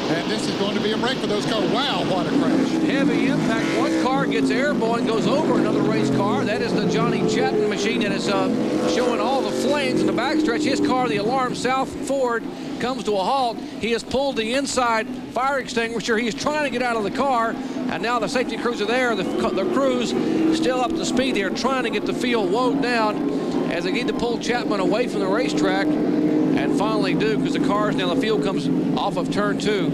And this is going to be a break for those cars. Wow, what a crash. Heavy impact. One car gets airborne, goes over another race car. That is the Johnny Chapman machine that is showing all the flames in the backstretch. His car, the Alarm South Ford, comes to a halt. He has pulled the inside fire extinguisher. He is trying to get out of the car, and now the safety crews are there. The crews still up to speed. They're trying to get the field wound down as they need to pull Chapman away from the racetrack, and finally do, because the cars now, the field comes off of turn 2.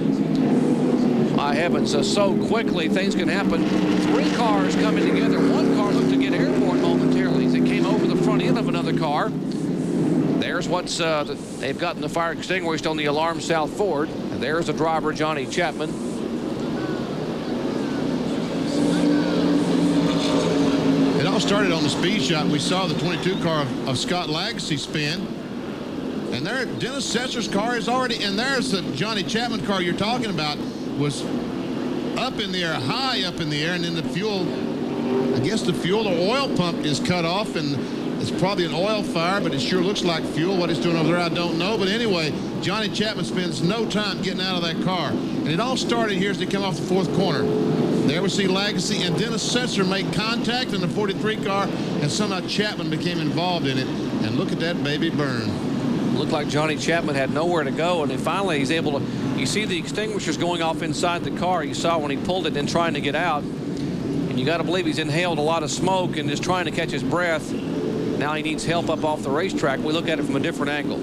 My heavens, so quickly things can happen. 3 cars coming together. One car looked to get airborne momentarily as it came over the front end of another car. There's what's they've gotten the fire extinguished on the Alarm South Ford. And there's the driver, Johnny Chapman. It all started on the speed shot. We saw the 22 car of Scott Lagacy spin. And there, Dennis Setzer's car is already, and there's the Johnny Chapman car you're talking about, was up in the air, high up in the air, and then the fuel, I guess the fuel or oil pump is cut off, and It's probably an oil fire, but it sure looks like fuel. What he's doing over there, I don't know. But anyway, Johnny Chapman spends no time getting out of that car. And it all started here as they come off the fourth corner. There we see Legacy and Dennis Setzer make contact in the 43 car, and somehow Chapman became involved in it. And look at that baby burn. Looked like Johnny Chapman had nowhere to go, and then finally he's able to, you see the extinguishers going off inside the car. You saw when he pulled it and trying to get out. And you got to believe he's inhaled a lot of smoke and just trying to catch his breath. Now he needs help up off the racetrack. We look at it from a different angle.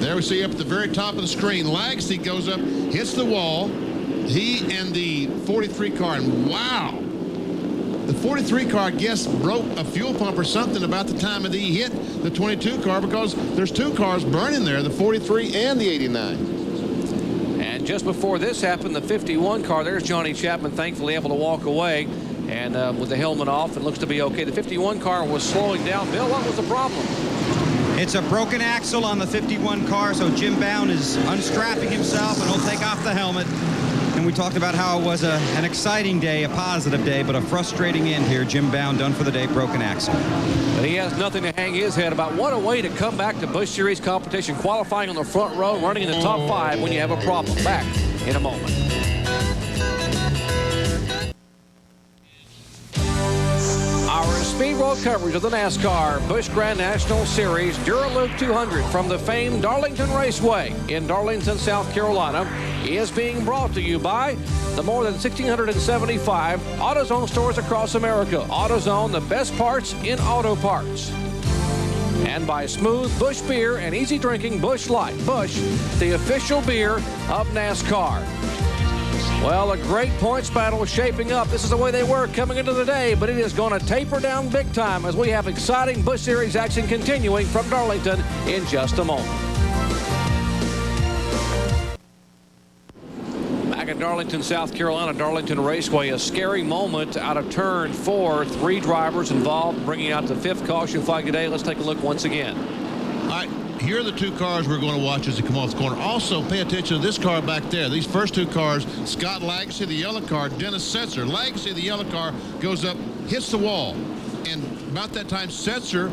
There we see up at the very top of the screen, Legacy goes up, hits the wall. He and the 43 car, and wow. The 43 car, I guess, broke a fuel pump or something about the time that he hit the 22 car, because there's two cars burning there, the 43 and the 89. And just before this happened, the 51 car, there's Johnny Chapman, thankfully able to walk away and with the helmet off, and looks to be okay. The 51 car was slowing down. Bill, what was the problem? It's a broken axle on the 51 car, so Jim Bound is unstrapping himself, and he'll take off the helmet. And we talked about how it was an exciting day, a positive day, but a frustrating end here. Jim Bound done for the day, broken axle. But he has nothing to hang his head about. What a way to come back to Busch Series competition, qualifying on the front row, running in the top 5 when you have a problem. Back in a moment. Our Speed World coverage of the NASCAR Busch Grand National Series Dura Lube 200 from the famed Darlington Raceway in Darlington, South Carolina is being brought to you by the more than 1,675 AutoZone stores across America. AutoZone, the best parts in auto parts. And by smooth Busch beer and easy drinking Busch Light. Busch, the official beer of NASCAR. Well, a great points battle is shaping up. This is the way they were coming into the day, but it is going to taper down big time as we have exciting Busch Series action continuing from Darlington in just a moment. Back in Darlington, South Carolina, Darlington Raceway, a scary moment out of turn 4. 3 drivers involved, bringing out the 5th caution flag today. Let's take a look once again. All right, here are the 2 cars we're going to watch as they come off the corner. Also, pay attention to this car back there. These first 2 cars, Scott Legacy, the yellow car, Dennis Setzer. Legacy, the yellow car, goes up, hits the wall. And about that time, Setzer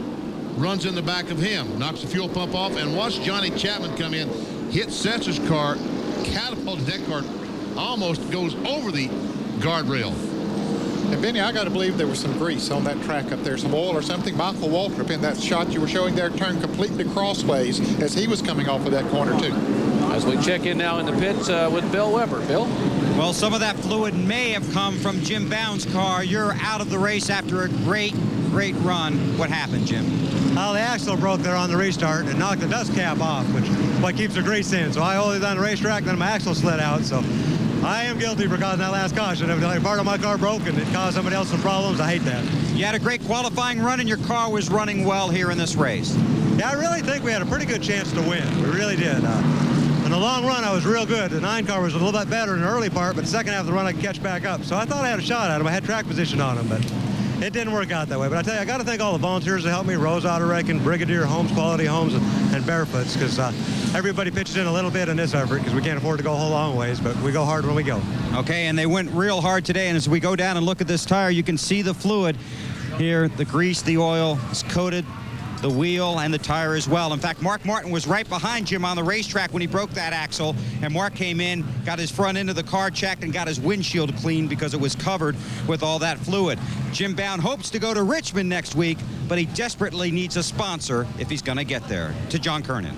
runs in the back of him, knocks the fuel pump off, and watch Johnny Chapman come in, hit Setzer's car, catapulted that car, almost goes over the guardrail. And Benny, I got to believe there was some grease on that track up there, some oil or something. Michael Waltrip in that shot you were showing there turned completely crossways as he was coming off of that corner too. As we check in now in the pits with Bill Weber. Bill? Well, some of that fluid may have come from Jim Bound's car. You're out of the race after a great run. What happened, Jim? Well, the axle broke there on the restart and knocked the dust cap off, which is what keeps the grease in. So I hauled it down the racetrack, then my axle slid out. So I am guilty for causing that last caution. If part of my car broke and it caused somebody else some problems, I hate that. You had a great qualifying run, and your car was running well here in this race. Yeah, I really think we had a pretty good chance to win. We really did. In the long run, I was real good. The 9 car was a little bit better in the early part, but the second half of the run, I could catch back up. So I thought I had a shot at him. I had track position on him, but it didn't work out that way. But I tell you, I got to thank all the volunteers that helped me, Rose Auto Wrecking, Brigadier Homes, Quality Homes, and Barefoots, because everybody pitched in a little bit in this effort because we can't afford to go a whole long ways, but we go hard when we go. Okay, and they went real hard today, and as we go down and look at this tire, you can see the fluid here, the grease, the oil is coated the wheel and the tire as well. In fact, Mark Martin was right behind Jim on the racetrack when he broke that axle, and Mark came in, got his front end of the car checked, and got his windshield cleaned because it was covered with all that fluid. Jim Bound hopes to go to Richmond next week, but he desperately needs a sponsor if he's going to get there. To John Kernan.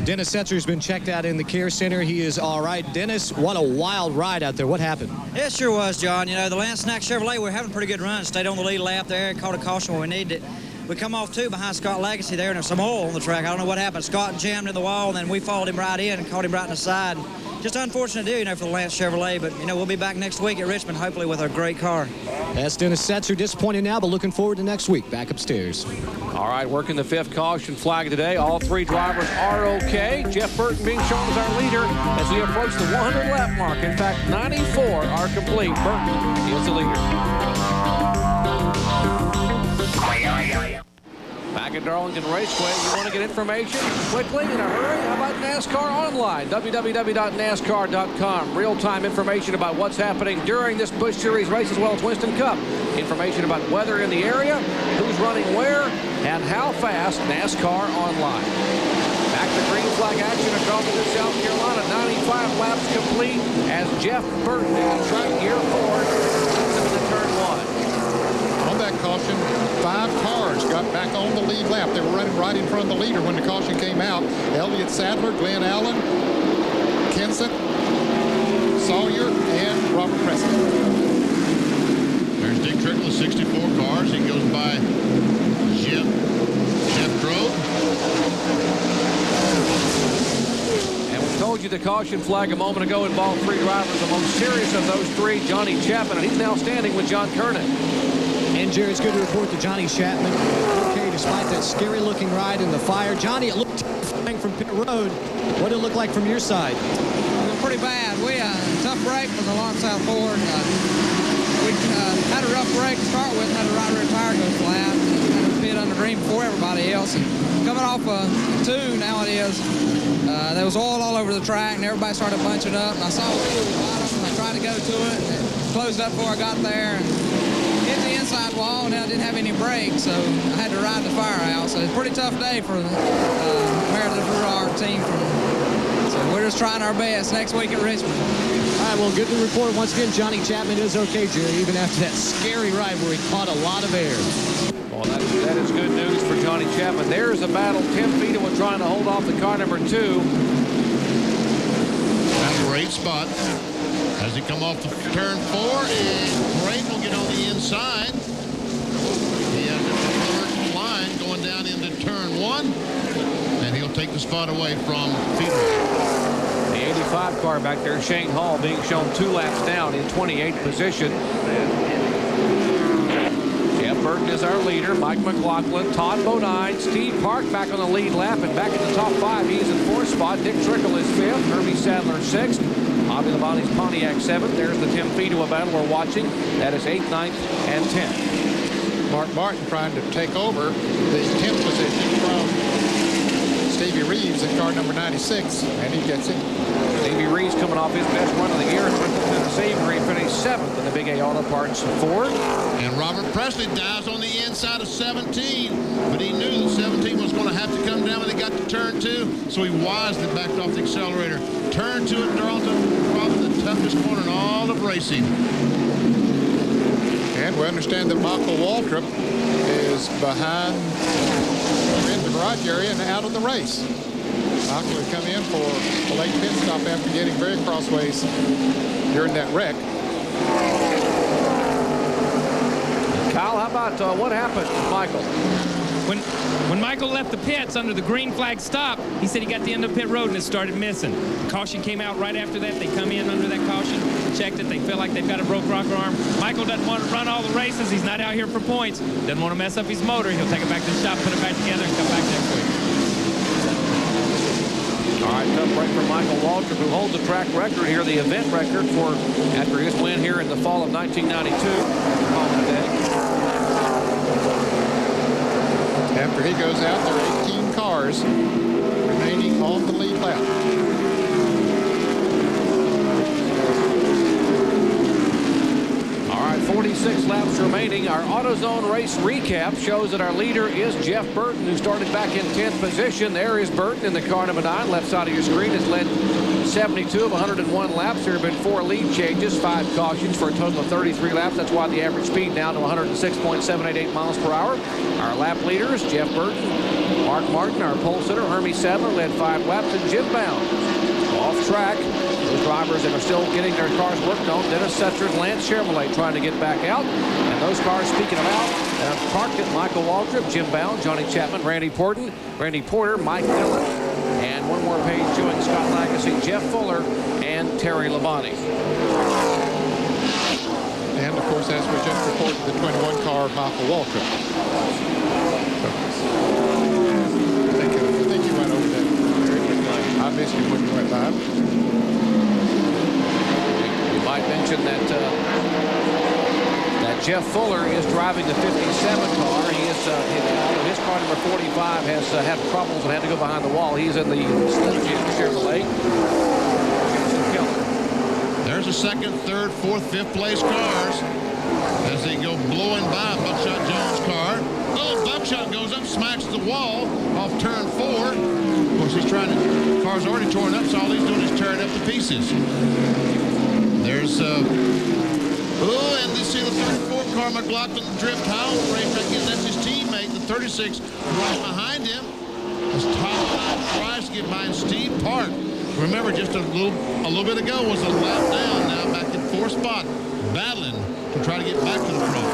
Dennis Setzer's been checked out in the care center. He is all right. Dennis, what a wild ride out there. What happened? It sure was, John. You know, the Lance Snack Chevrolet, we're having a pretty good run. Stayed on the lead lap there, caught a caution when we needed it. We come off, too, behind Scott Legacy there, and there's some oil on the track. I don't know what happened. Scott jammed in the wall, and then we followed him right in and caught him right in the side. Just unfortunate to do, you know, for the Lance Chevrolet, but, you know, we'll be back next week at Richmond, hopefully with a great car. That's Dennis Setzer. Disappointed now, but looking forward to next week. Back upstairs. All right, working the 5th caution flag today. All 3 drivers are okay. Jeff Burton being shown as our leader as we approach the 100-lap mark. In fact, 94 are complete. Burton is the leader. Back at Darlington Raceway. You want to get information quickly in a hurry? How about NASCAR Online? www.nascar.com. Real-time information about what's happening during this Busch Series race as well as Winston Cup. Information about weather in the area, who's running where, and how fast. NASCAR Online. Back to green flag action across to South Carolina. 95 laps complete as Jeff Burton in the track gear forward into turn 1. On that caution, 5 cars got back on the lead lap. They were running right in front of the leader when the caution came out. Elliott Sadler, Glenn Allen, Kenseth, Sawyer, and Robert Preston. There's Dick Trickle, 64 cars. He goes by Jeff Drove. And we told you the caution flag a moment ago involved 3 drivers. The most serious of those 3, Johnny Chapman, and he's now standing with John Kernan. And Jerry, it's good to report that Johnny Chapman okay despite that scary-looking ride in the fire. Johnny, it looked terrifying from pit road. What did it look like from your side? Pretty bad. We tough break from the long south forward. We had a rough break to start with. Had a right rear tire go flat. Had a pit under green before everybody else. And coming off 2 now it is. There was oil all over the track, and everybody started bunching up. And I saw it at the bottom, and I tried to go to it, and it closed up before I got there. And hit the inside wall, and I didn't have any brakes, so I had to ride the fire out. So it's a pretty tough day for the Meredith Rurard team. So we're just trying our best next week at Richmond. All right, well, good to report. Once again, Johnny Chapman is okay, Jerry, even after that scary ride where he caught a lot of air. Well, that is good news for Johnny Chapman. There's a battle. Tim Feeta was trying to hold off the car number 2. That's a great spot. As he come off the turn 4, and Braden will get on the inside. He has a third line going down into turn 1, and he'll take the spot away from Feeder. The 85 car back there, Shane Hall, being shown 2 laps down in 28th position. Jeff Burton is our leader. Mike McLaughlin, Todd Bodine, Steve Park back on the lead lap, and back in the top 5, he's in 4th spot. Dick Trickle is 5th. Herbie Sadler 6th. Bobby Labonte's Pontiac 7th. There's the Tim Feedua battle we're watching. That is 8th, 9th, and 10th. Mark Martin trying to take over the 10th position from Stevie Reeves in car number 96, and he gets it. Stevie Reeves coming off his best run of the year in Bristol, Tennessee, where he finished 7th in the Big A Auto Parts Ford. And Robert Presley dives on the inside of 17, but he knew that 17 was going to have to come down when they got to turn 2, so he wisely backed off the accelerator. Turn 2 at Darlington, probably the toughest corner in all of racing. And we understand that Michael Waltrip is behind in the garage area and out of the race. Michael had come in for a late pit stop after getting very crossways during that wreck. Kyle, how about what happened to Michael? When Michael left the pits under the green flag stop, he said he got to the end of pit road and it started missing. The caution came out right after that. They come in under that caution, checked it. They feel like they've got a broke rocker arm. Michael doesn't want to run all the races. He's not out here for points. Doesn't want to mess up his motor. He'll take it back to the shop, put it back together, and come back next week. All right, tough break for Michael Waltrip, who holds the track record here, the event record for after his win here in the fall of 1992. After he goes out, there are 18 cars remaining on the lead lap. All right, 46 laps remaining. Our AutoZone race recap shows that our leader is Jeff Burton, who started back in 10th position. There is Burton in the car number 9. Left side of your screen has led 72 of 101 laps. There have been 4 lead changes, 5 cautions for a total of 33 laps. That's why the average speed now to 106.788 miles per hour. Our lap leaders, Jeff Burton, Mark Martin, our pole sitter, Hermie Sadler, led 5 laps, and Jim Bound. Off track, those drivers that are still getting their cars worked on, Dennis Setzer and Lance Chevrolet trying to get back out. And those cars, speaking of out, parked at Michael Waltrip, Jim Bound, Johnny Chapman, Randy Porter, Mike Dillon, and one more page showing Scott Lagasse, Jeff Fuller, and Terry Labonte. And, of course, as we just reported, the 21 car, Michael Waltrip. I think you went over that. I missed you when you went by. You might mention that Jeff Fuller is driving the 57 car. He is, although his car number 45 has had problems and had to go behind the wall. He's in the Slim Jim Chevrolet. There's a second, third, fourth, fifth place cars as they go blowing by Buckshot Jones' car. Oh, Buckshot goes up, smacks the wall off turn 4. Of course, he's trying to, the car's already torn up, so all he's doing is tearing up to pieces. There's, oh, and you see the 34 car, McLaughlin drift high on the racetrack. Again, that's his teammate, the 36, right behind him. As Top Line tries to get behind Steve Park. Remember, just a little bit ago was a lap down. Now back in 4th spot, battling to try to get back to the front.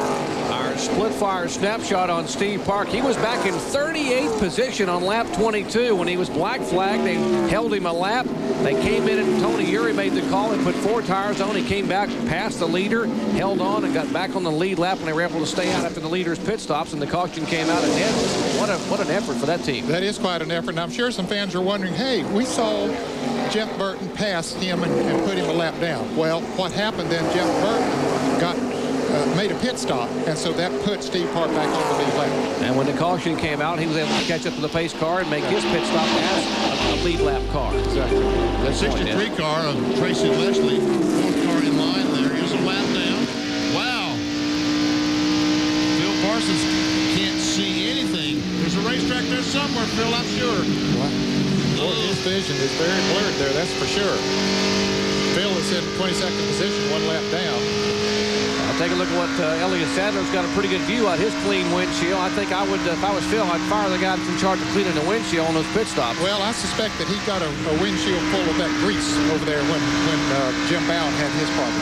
Our split fire snapshot on Steve Park. He was back in 38th position on lap 22 when he was black flagged. They held him a lap. They came in and Tony Uri made the call and put 4 tires on. He came back past the leader, held on, and got back on the lead lap when they were able to stay out after the leader's pit stops, and the caution came out ahead. What an effort for that team. That is quite an effort, and I'm sure some fans are wondering, hey, we saw Jeff Burton pass him and put him a lap down. Well, what happened then, Jeff Burton made a pit stop, and so that put Steve Park back on the lead lap. And when the caution came out, he was able to catch up to the pace car and make his pit stop as a lead lap car. Exactly. The 63 car of Tracy Leslie, 4th car in line there, is a lap down. Wow. Phil Parsons can't see anything. There's a racetrack there somewhere, Phil, I'm sure. Boy, his vision is very blurred there, that's for sure. Phil is in 22nd position, 1 lap down. Take a look at what Elliott Sadler's got a pretty good view on his clean windshield. I think I would, if I was Phil, I'd fire the guy that's in charge of cleaning the windshield on those pit stops. Well, I suspect that he got a windshield full of that grease over there when Jim Bound had his problem.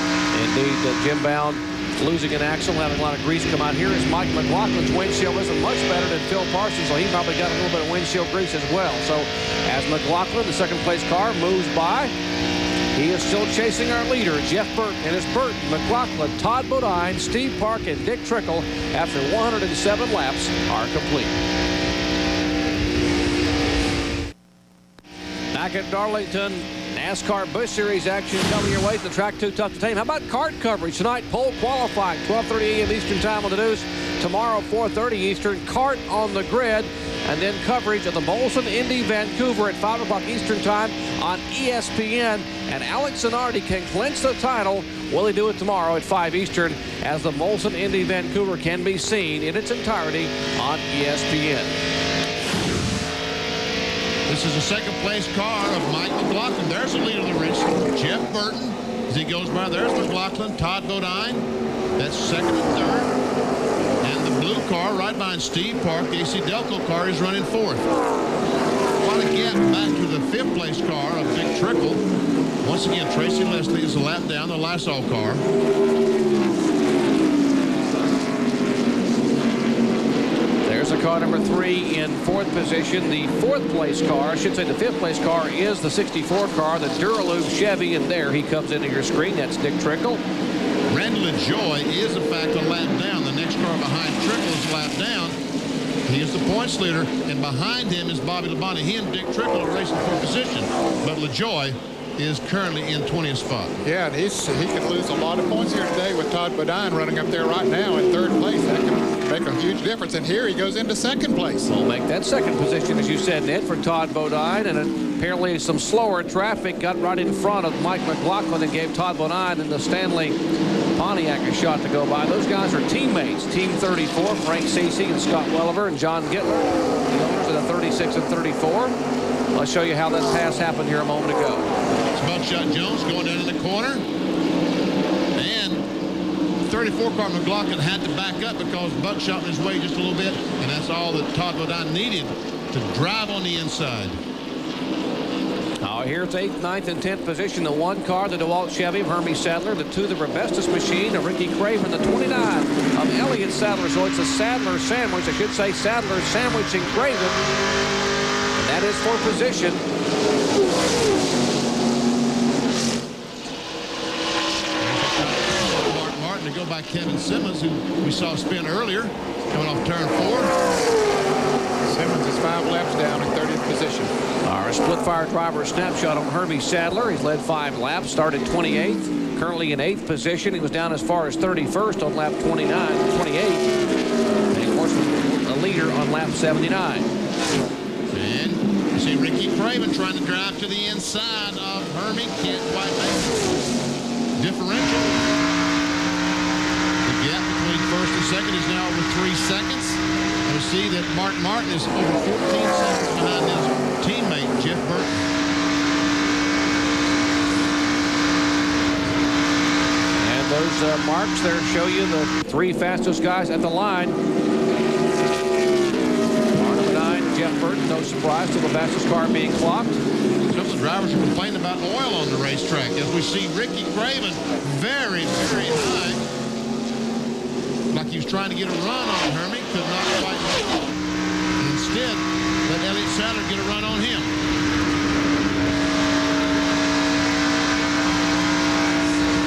Indeed, Jim Bound losing an axle, having a lot of grease come out. Here is Mike McLaughlin's windshield isn't much better than Phil Parsons, so he probably got a little bit of windshield grease as well. So as McLaughlin, the second place car, moves by, he is still chasing our leader, Jeff Burton. And it's Burton, McLaughlin, Todd Bodine, Steve Park, and Dick Trickle after 107 laps are complete. Back at Darlington, NASCAR Busch Series action coming your way to the track too tough to tame. How about kart coverage tonight? Pole qualifying, 12:30 a.m. Eastern time on the news. Tomorrow, 4:30 Eastern, kart on the grid. And then coverage of the Molson Indy Vancouver at 5 o'clock Eastern time on ESPN. And Alex Zanardi can clinch the title. Will he do it tomorrow at 5 Eastern as the Molson Indy Vancouver can be seen in its entirety on ESPN. This is the second place car of Mike McLaughlin. There's the leader of the race, Jeff Burton. As he goes by, there's McLaughlin, Todd Bodine. That's second and third. And the blue car right behind Steve Park, the AC Delco car, is running 4th. Quite a gap back to the 5th place car of Dick Trickle. Once again, Tracy Leslie is a lap down, the Lysol car. There's a car number 3 in 4th position. The 4th place car, I should say the 5th place car, is the 64 car, the Dura Lube Chevy, and there he comes into your screen. That's Dick Trickle. Randall Joy is, in fact, a lap down. The next car behind Trickle is a lap down. He is the points leader, and behind him is Bobby Labonte. He and Dick Trickle are racing for position, but LaJoy is currently in 20th spot. Yeah, and he could lose a lot of points here today with Todd Bodine running up there right now in 3rd place. That can make a huge difference, and here he goes into 2nd place. We'll make that 2nd position, as you said, Ned, for Todd Bodine, and apparently some slower traffic got right in front of Mike McLaughlin and gave Todd Bodine and the Stanley Pontiac a shot to go by. Those guys are teammates. Team 34, Frank Cece and Scott Welliver and John Gittler, the owners of the 36 and 34. I'll show you how that pass happened here a moment ago. It's Buckshot Jones going down in the corner. And 34 car McLaughlin had to back up because Buckshot in his way just a little bit. And that's all that Todd Bodine needed to drive on the inside. Here's 8th, 9th, and 10th position. The 1 car, the DeWalt Chevy of Hermie Sadler. The 2, the Rebestos machine of Ricky Craven. The 29 of Elliott Sadler. So it's a Sadler sandwich. I should say Sadler sandwich and Craven. And that is for position. Mark Martin to go by Kevin Simmons, who we saw spin earlier, coming off turn 4. Simmons is 5 laps down in 30th position. Our split fire driver snapshot on Hermie Sadler. He's led 5 laps, started 28th. currently in 8th position. He was down as far as 31st on lap 28. And of course, a leader on lap 79. And you see Ricky Craven trying to drive to the inside of Hermie. Can't quite make it. Differential. The gap between first and second is now over 3 seconds. And we see that Mark Martin is over 14 seconds behind his teammate, Jeff Burton. And those marks there show you the 3 fastest guys at the line. Car number 9, Jeff Burton, no surprise to the fastest car being clocked. Some of the drivers are complaining about oil on the racetrack as we see Ricky Craven very, very high. Like he was trying to get a run on Hermie, could not quite make it. Instead, let Elliott Sadler get a run on him.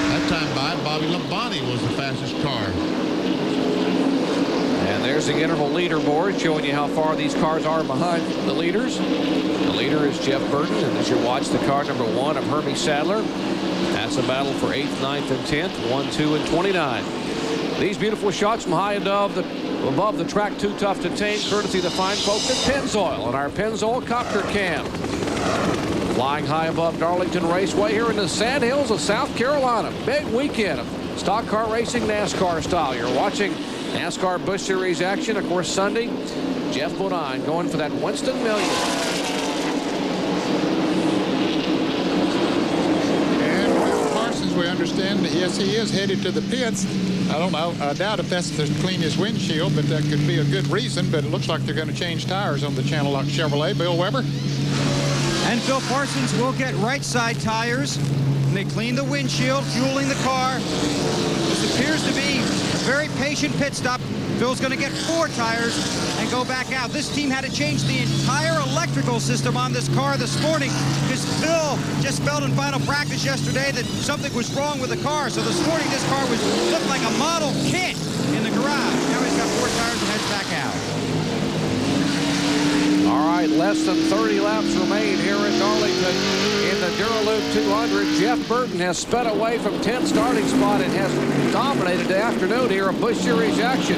That time by, Bobby Labonte was the fastest car. And there's the interval leaderboard showing you how far these cars are behind the leaders. The leader is Jeff Burton, and as you watch the car number 1 of Hermie Sadler, that's a battle for 8th, 9th, and 10th, 1, 2, and 29. These beautiful shots from high above the track, too tough to tame, courtesy of the fine folks at Pennzoil and our Pennzoil Copter Cam. Flying high above Darlington Raceway here in the Sandhills of South Carolina. Big weekend of stock car racing, NASCAR style. You're watching NASCAR Busch Series action. Of course, Sunday, Jeff Bodine going for that Winston Million. And Will Parsons, we understand that, yes, he is headed to the pits. I don't know. I doubt if that's to clean his windshield, but that could be a good reason. But it looks like they're going to change tires on the Channel Lock Chevrolet. Bill Weber. And Phil Parsons will get right side tires. And they clean the windshield, fueling the car. This appears to be a very patient pit stop. Phil's going to get 4 tires and go back out. This team had to change the entire electrical system on this car this morning because Phil just felt in final practice yesterday that something was wrong with the car. So this morning, this car looked like a model kit in the garage. Now he's got 4 tires and heads back out. All right, less than 30 laps remain here at Darlington in the Dura Lube 200. Jeff Burton has sped away from 10th starting spot and has dominated the afternoon here of Busch Series action.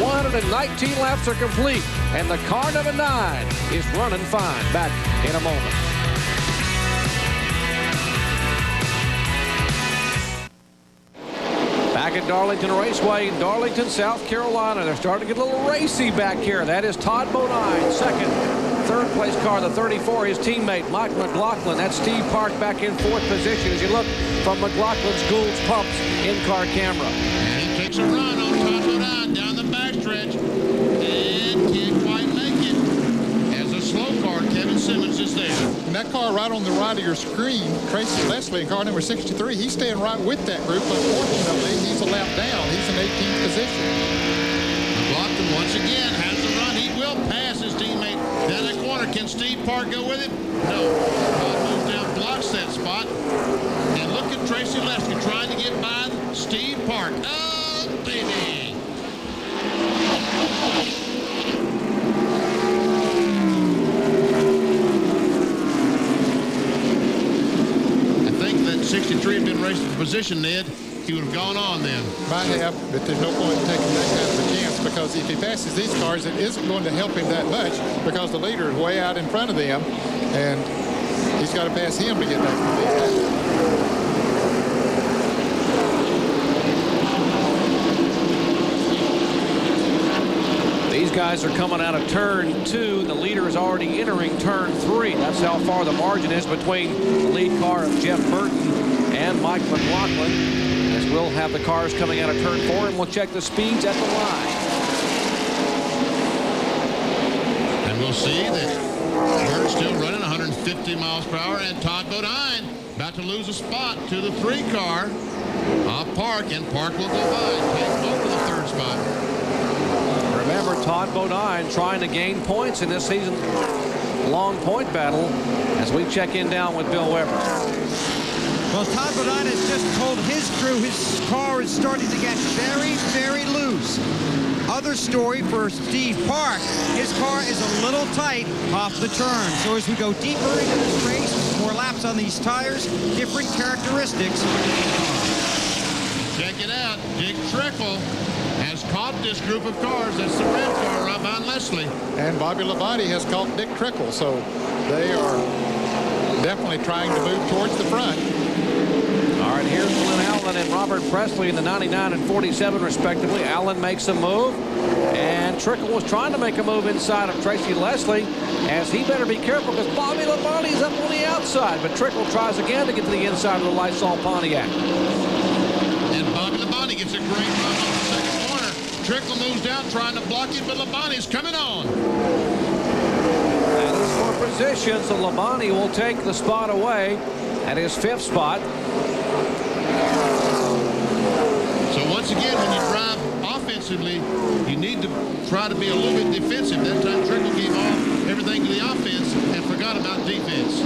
119 laps are complete, and the car number 9 is running fine. Back in a moment. Back at Darlington Raceway in Darlington, South Carolina. They're starting to get a little racy back here. That is Todd Bodine, second. Third place car, the 34, his teammate, Mike McLaughlin. That's Steve Park back in 4th position as you look from McLaughlin's Gould's Pumps in-car camera. And he takes a run on Todd Bodine down the backstretch and can't quite make it. As a slow car, Kevin Simmons is there. And that car right on the right of your screen, Tracy Leslie, car number 63, he's staying right with that group. Unfortunately, he's a lap down. He's in 18th position. McLaughlin once again has the run. He will pass his teammate down that corner. Can Steve Park go with him? No. Todd moves down, blocks that spot. And look at Tracy Leslie trying to get by Steve Park. Oh, baby. I think that 63 had been raced into position, Ned. He would have gone on then. Might have, but there's no point in taking that kind of a chance because if he passes these cars, it isn't going to help him that much because the leader is way out in front of them, and he's got to pass him to get that. These guys are coming out of turn 2. The leader is already entering turn 3. That's how far the margin is between the lead car of Jeff Burton and Mike McLaughlin. As we'll have the cars coming out of turn 4, and we'll check the speeds at the line. And we'll see that Burton's still running 150 miles per hour, and Todd Bodine about to lose a spot to the 3 car off Park, and Park will go by and take both to the 3rd spot. Remember, Todd Bodine trying to gain points in this season-long point battle as we check in down with Bill Weber. Well, Todd Bodine has just told his crew his car is starting to get very, very loose. Other story for Steve Park, his car is a little tight off the turn. So as we go deeper into this race, more laps on these tires, different characteristics. Check it out. Dick Trickle has caught this group of cars. That's the red car right behind Leslie. And Bobby Labonte has caught Dick Trickle, so they are definitely trying to move towards the front. All right, here's Glenn Allen and Robert Presley in the 99 and 47, respectively. Allen makes a move, and Trickle was trying to make a move inside of Tracy Leslie, as he better be careful because Bobby Labonte's up on the outside. But Trickle tries again to get to the inside of the Lysol Pontiac. And Bobby Labonte gets a great run on the second corner. Trickle moves down trying to block it, but Labonte's coming on. That is for position, so Labonte will take the spot away at his 5th spot. So once again, when you drive offensively, you need to try to be a little bit defensive. That time Trickle gave off everything to the offense and forgot about defense.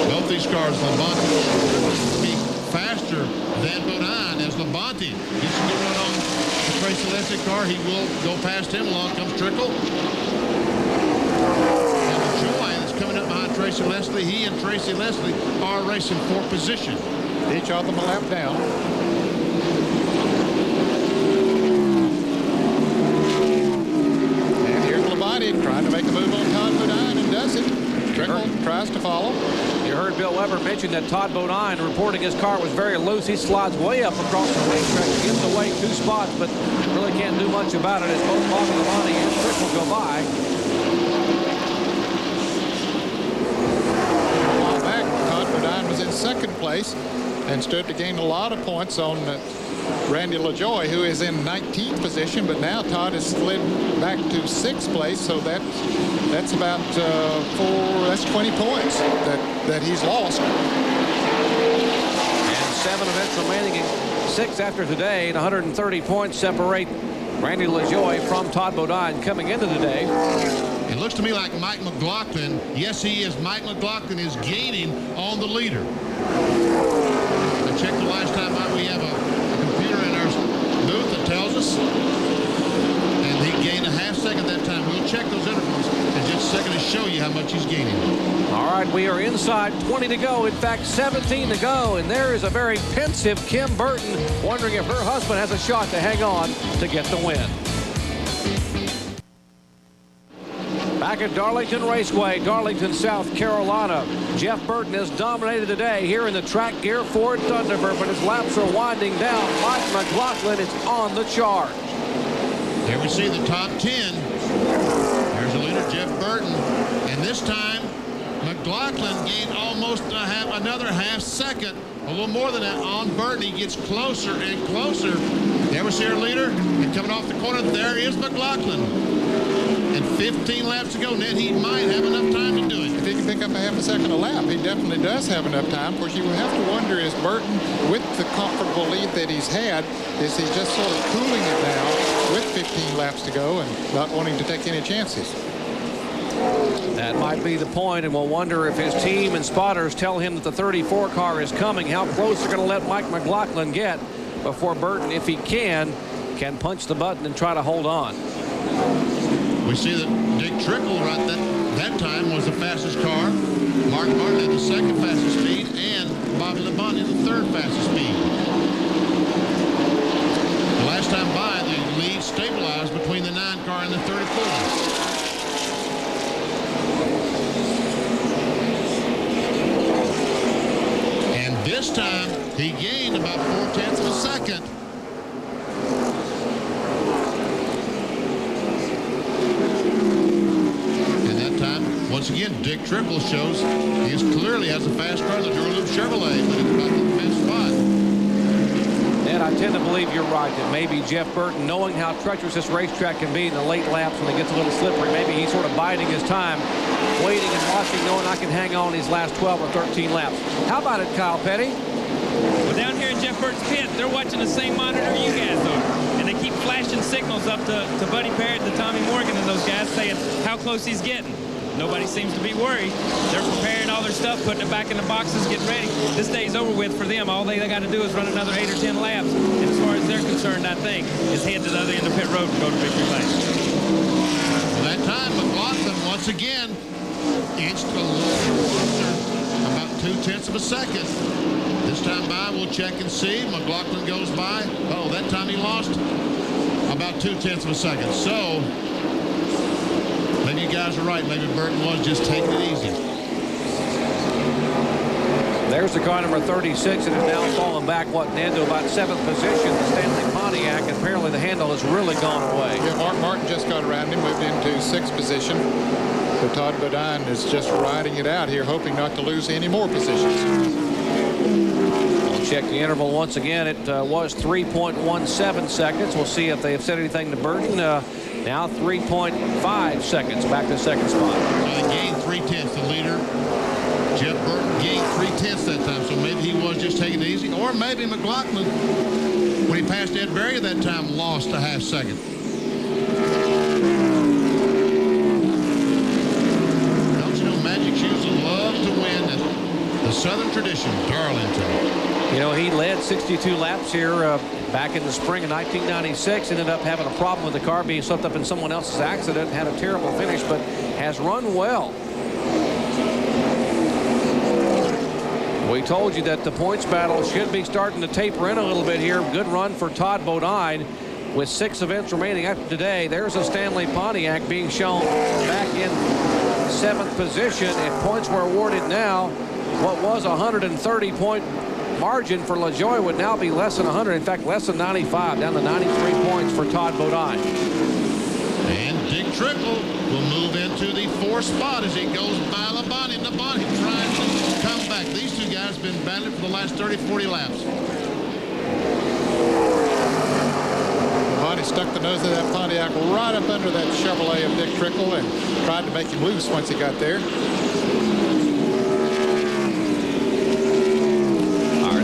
Both these cars, Labonte will be faster than Bodine as Labonte gets a good run on the Tracy Leslie car. He will go past him. Along comes Trickle. Coming up behind Tracy Leslie. He and Tracy Leslie are racing for position. Each of them a lap down. And here's Labonte trying to make a move on Todd Bodine and does it. Trickle tries to follow. You heard Bill Weber mention that Todd Bodine reporting his car was very loose. He slides way up across the racetrack, gives away 2 spots, but really can't do much about it as both Bobby Labonte and Trickle go by. Was in 2nd place and stood to gain a lot of points on Randy LaJoie, who is in 19th position, but now Todd has slid back to 6th place, so that's about that's 20 points that he's lost. And 7 events remaining, 6 after today, and 130 points separate Randy LaJoie from Todd Bodine coming into today. It looks to me like Mike McLaughlin, yes he is, Mike McLaughlin is gaining on the leader. I checked the last time out, we have a computer in our booth that tells us, and he gained a half second that time. We'll check those intervals in just a second to show you how much he's gaining. All right, we are inside 20 to go. In fact, 17 to go, and there is a very pensive Kim Burton wondering if her husband has a shot to hang on to get the win. Back at Darlington Raceway, Darlington, South Carolina. Jeff Burton has dominated today here in the Trak Gear Ford Thunderbird, but his laps are winding down. Mike McLaughlin is on the charge. There we see the top 10. There's the leader, Jeff Burton. And this time, McLaughlin gained almost another half second. A little more than that on Burton. He gets closer and closer. There we see our leader. And coming off the corner, there is McLaughlin. And 15 laps to go, Ned, he might have enough time to do it. If he can pick up a half a second a lap, he definitely does have enough time. Of course, you would have to wonder, is Burton, with the comfortable lead that he's had, is he just sort of cooling it now with 15 laps to go and not wanting to take any chances? That might be the point, and we'll wonder if his team and spotters tell him that the 34 car is coming, how close they're going to let Mike McLaughlin get before Burton, if he can punch the button and try to hold on. We see that Dick Trickle right that time was the fastest car. Mark Martin had the 2nd fastest speed, and Bobby Labonte the 3rd fastest speed. The last time by, the lead stabilized between the 9 car and the 34. And this time, he gained about 4/10 of a second. Once again, Dick Trickle shows he clearly has a fast car, the Dura Lube Chevrolet, but it's about the 5th spot. And I tend to believe you're right, that maybe Jeff Burton, knowing how treacherous this racetrack can be in the late laps when it gets a little slippery, maybe he's sort of biding his time, waiting and watching, knowing I can hang on these last 12 or 13 laps. How about it, Kyle Petty? Well, down here in Jeff Burton's pit, they're watching the same monitor you guys are. And they keep flashing signals up to Buddy Parrott, to Tommy Morgan, and those guys saying how close he's getting. Nobody seems to be worried. They're preparing all their stuff, putting it back in the boxes, getting ready. This day's over with for them. All they got to do is run another 8 or 10 laps and they're concerned, I think, is head to the other end of pit road and go to victory lane. That time, McLaughlin once again inched a little closer, about 0.2 of a second. This time by, we'll check and see. McLaughlin goes by. Oh, that time he lost about 0.2 of a second. So maybe you guys are right. Maybe Burton was just taking it easy. There's the car number 36, and it's now falling back, into about 7th position, the Stanley Pontiac, and apparently the handle has really gone away. Yeah, Mark Martin just got around him, moved into 6th position. So Todd Bodine is just riding it out here, hoping not to lose any more positions. We'll check the interval once again. It was 3.17 seconds. We'll see if they have said anything to Burton. Now 3.5 seconds, back to 2nd spot. Gained 0.3. The leader, Jeff Burton, gained 0.3 that time, so maybe he was just taking it easy. Or maybe McLaughlin, when he passed Ed Berry that time, lost a half second. Don't you know Magic Shoes love to win at the Southern tradition, Darlington. You know, he led 62 laps here back in the spring of 1996. Ended up having a problem with the car being swept up in someone else's accident. Had a terrible finish, but has run well. We told you that the points battle should be starting to taper in a little bit here. Good run for Todd Bodine with 6 events remaining after today. There's a Stanley Pontiac being shown back in 7th position, and points were awarded now. What was a 130-point margin for LaJoie would now be less than 100. In fact, less than 95, down to 93 points for Todd Bodine. And Dick Trickle will move into the 4th spot as he goes by Labonte. Labonte trying to come back. These two guys have been battling for the last 30, 40 laps. Labonte stuck the nose of that Pontiac right up under that Chevrolet of Dick Trickle and tried to make him loose once he got there.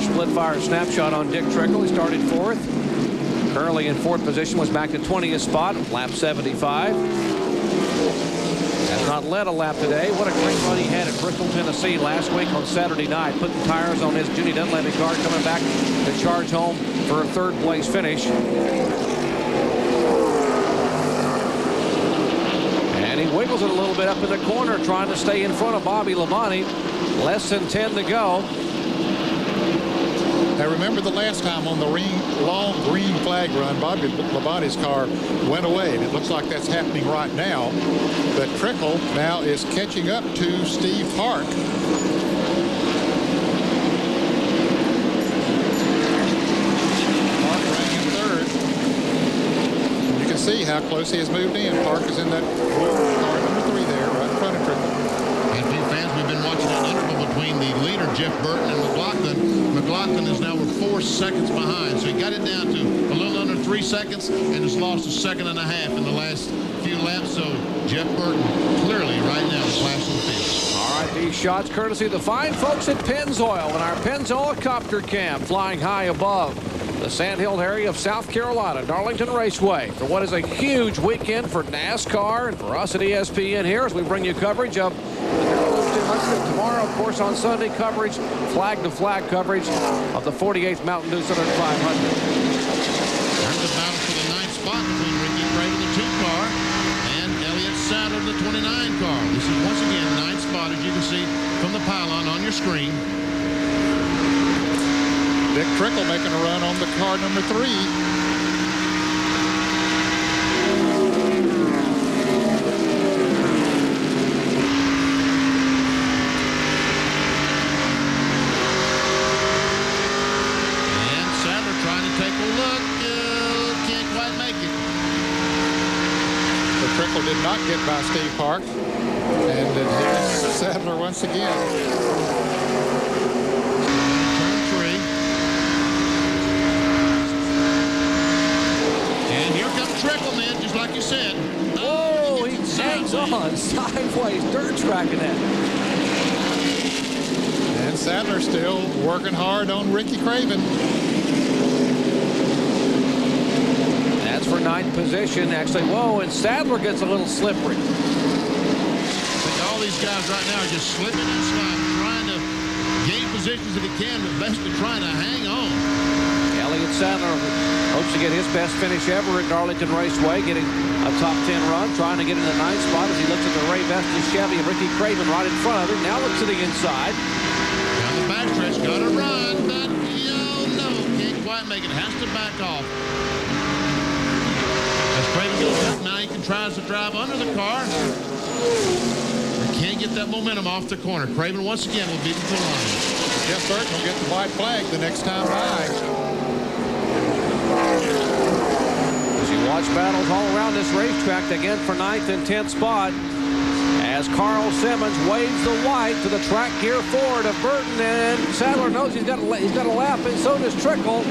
Split fire snapshot on Dick Trickle. He started 4th. Currently in 4th position, was back to 20th spot, lap 75. Has not led a lap today. What a great run he had at Bristol, Tennessee last week on Saturday night, putting tires on his Ginny Dunleavy car, coming back to charge home for a 3rd place finish. And he wiggles it a little bit up in the corner, trying to stay in front of Bobby Labonte. Less than 10 to go. I remember the last time on the long green flag run, Bobby Labonte's car went away, and it looks like that's happening right now. But Trickle now is catching up to Steve Park. Park ranking in 3rd. You can see how close he has moved in. Park is in that car number 3 there, right in front of Trickle. And fans, we've been watching an interval between the leader, Jeff Burton, and McLaughlin. McLaughlin is now 4 seconds behind, so he got it down to a little under 3 seconds and has lost a 1.5 seconds in the last few laps. So Jeff Burton clearly right now is last in the field. All right, these shots courtesy of the fine folks at Pennzoil and our Pennzoil copter cam flying high above the Sandhill area of South Carolina, Darlington Raceway, for what is a huge weekend for NASCAR and for us at ESPN here as we bring you coverage of tomorrow, of course, on Sunday, coverage, flag-to-flag coverage of the 48th Mountain Dew Southern 500. There's the battle for the 9th spot between Ricky Craven, the 2 car, and Elliott Sadler, the 29 car. This is once again 9th spot, as you can see from the pylon on your screen. Dick Trickle making a run on the car number 3. Trickle did not get by Steve Park, and here's Sadler once again. Turn 3. And here comes Trickle, man, just like you said. Oh, he hangs on sideways, dirt tracking that. And Sadler still working hard on Ricky Craven. For 9th position, actually. Whoa, and Sadler gets a little slippery. I think all these guys right now are just slipping and sliding, trying to gain positions if he can, but basically trying to hang on. Elliott Sadler Hopes to get his best finish ever at Darlington Raceway, getting a top 10 run, trying to get in the 9th spot as he looks at the Ray Vestas Chevy and Ricky Craven right in front of him. Now looks to the inside. Down the backstretch, got to run, but no, can't quite make it. Has to back off. As Craven goes up, now he tries to drive under the car. But can't get that momentum off the corner. Craven once again will beat him to the line. Jeff Burton will get the white flag the next time by. As you watch battles all around this racetrack, again for 9th and 10th spot, as Carl Simmons waves the white to the track gear forward of Burton, and Sadler knows he's got a lap, and so does Trickle.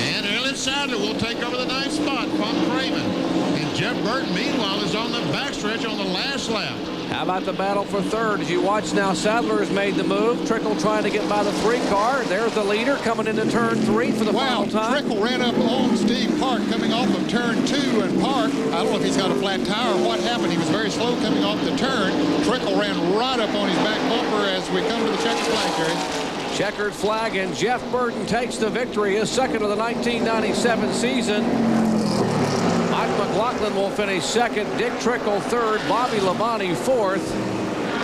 And Ellen Sadler will take over the 9th spot from Craven. And Jeff Burton, meanwhile, is on the backstretch on the last lap. How about the battle for 3rd? As you watch now, Sadler has made the move. Trickle trying to get by the 3 car. There's the leader coming into turn 3 for the final time. Trickle ran up on Steve Park coming off of turn 2, and Park, I don't know if he's got a flat tire or what happened. He was very slow coming off the turn. Trickle ran right up on his back bumper as we come to the checkered flag, Jerry. Checkered flag, and Jeff Burton takes the victory, his 2nd of the 1997 season. Mike McLaughlin will finish 2nd, Dick Trickle 3rd, Bobby Labonte 4th.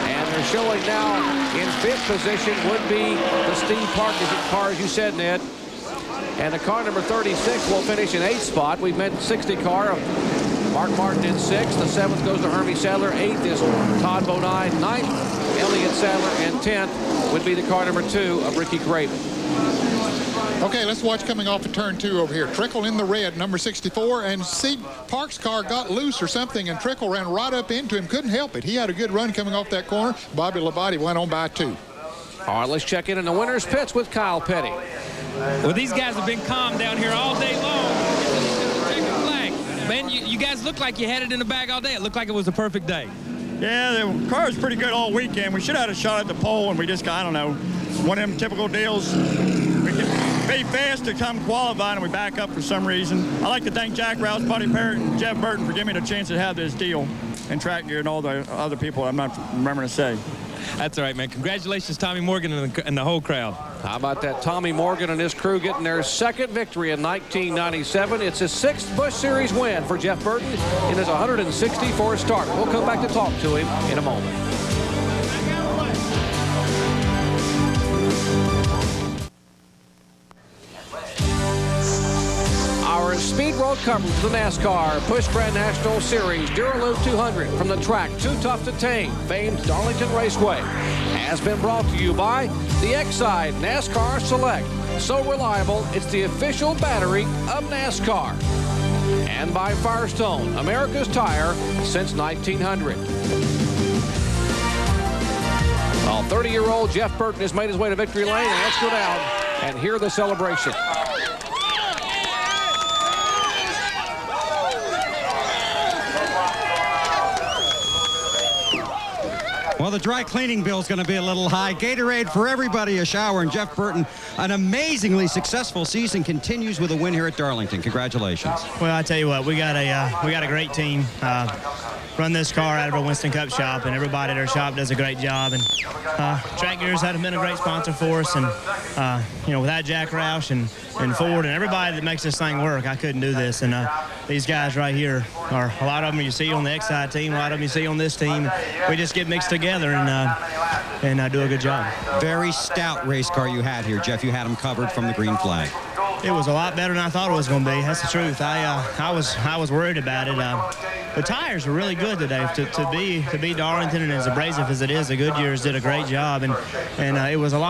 And they're showing now in 5th position would be the Steve Park car, as you said, Ned. And the car number 36 will finish in 8th spot. We've met 60 car of Mark Martin in 6th. The 7th goes to Hermie Sadler. 8th is Todd Bodine. 9th, Elliott Sadler. And 10th would be the car number 2 of Ricky Craven. Okay, let's watch coming off of turn 2 over here. Trickle in the red, number 64, and Steve Park's car got loose or something, and Trickle ran right up into him. Couldn't help it. He had a good run coming off that corner. Bobby Labonte went on by 2. All right, let's check in the winner's pits with Kyle Petty. Well, these guys have been calm down here all day long. Checkered flag. Man, you guys look like you had it in the bag all day. It looked like it was a perfect day. Yeah, the car was pretty good all weekend. We should have had a shot at the pole, and we just got, I don't know, one of them typical deals. We get very fast to come qualifying, and we back up for some reason. I'd like to thank Jack Rouse, Buddy Parrott, and Jeff Burton for giving me the chance to have this deal, and Track Gear and all the other people I'm not remembering to say. That's all right, man. Congratulations, Tommy Morgan and the whole crowd. How about that? Tommy Morgan and his crew getting their 2nd victory in 1997. It's his 6th Busch Series win for Jeff Burton in his 164th start. We'll come back to talk to him in a moment. Our Speed Road coverage of the NASCAR Busch Grand National Series Dura Lube 200 from the track Too Tough to Tame, famed Darlington Raceway, has been brought to you by the Exide NASCAR Select. So reliable, it's the official battery of NASCAR. And by Firestone, America's tire since 1900. Well, 30-year-old Jeff Burton has made his way to victory lane, and let's go down and hear the celebration. Well, the dry cleaning bill is going to be a little high. Gatorade for everybody, a shower, and Jeff Burton, an amazingly successful season, continues with a win here at Darlington. Congratulations. Well, I tell you what, we got a great team. Run this car out of our Winston Cup shop, and everybody at our shop does a great job. And Track Gears has been a great sponsor for us, and without Jack Roush and Ford and everybody that makes this thing work, I couldn't do this. And these guys right here are a lot of them you see on the Exide team, a lot of them you see on this team. We just get mixed together and do a good job. Very stout race car you had here, Jeff. You had them covered from the green flag. It was a lot better than I thought it was going to be. That's the truth. I was worried about it. The tires were really good today. To be Darlington and as abrasive as it is, the Goodyears did a great job, and it was it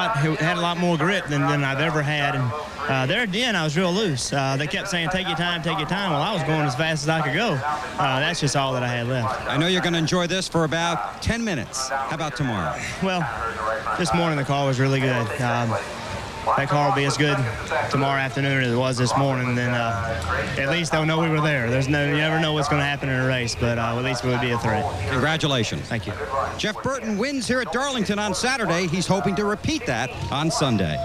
had a lot more grip than I've ever had. And there at the end, I was real loose. They kept saying, take your time, take your time. Well, I was going as fast as I could go. That's just all that I had left. I know you're going to enjoy this for about 10 minutes. How about tomorrow? Well, this morning the car was really good. That car will be as good tomorrow afternoon as it was this morning, and then at least they'll know we were there. You never know what's going to happen in a race, but at least it would be a threat. Congratulations. Thank you. Jeff Burton wins here at Darlington on Saturday. He's hoping to repeat that on Sunday.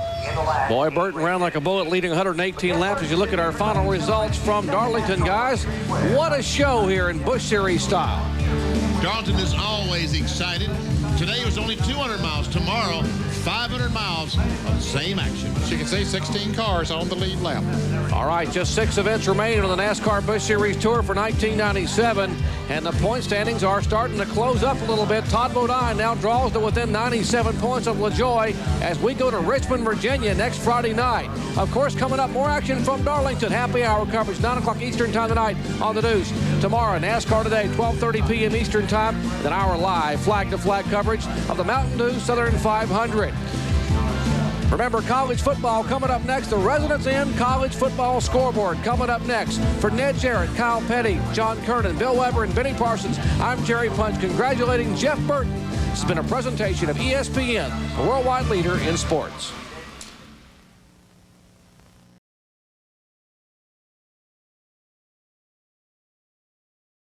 Boy, Burton ran like a bullet, leading 118 laps. As you look at our final results from Darlington, guys, what a show here in Busch Series style. Darlington is always excited. Today was only 200 miles. Tomorrow, 500 miles of the same action. As you can see, 16 cars on the lead lap. All right, just 6 events remaining on the NASCAR Busch Series Tour for 1997, and the point standings are starting to close up a little bit. Todd Bodine now draws to within 97 points of LaJoie as we go to Richmond, Virginia next Friday night. Of course, coming up, more action from Darlington. Happy hour coverage, 9 o'clock Eastern time tonight on the Deuce. Tomorrow, NASCAR Today, 12:30 p.m. Eastern time, then our live flag-to-flag coverage of the Mountain Dew Southern 500. Remember, college football coming up next. The Residence Inn College Football Scoreboard coming up next. For Ned Jarrett, Kyle Petty, John Kernan, Bill Weber, and Benny Parsons, I'm Jerry Punch congratulating Jeff Burton. This has been a presentation of ESPN, the worldwide leader in sports.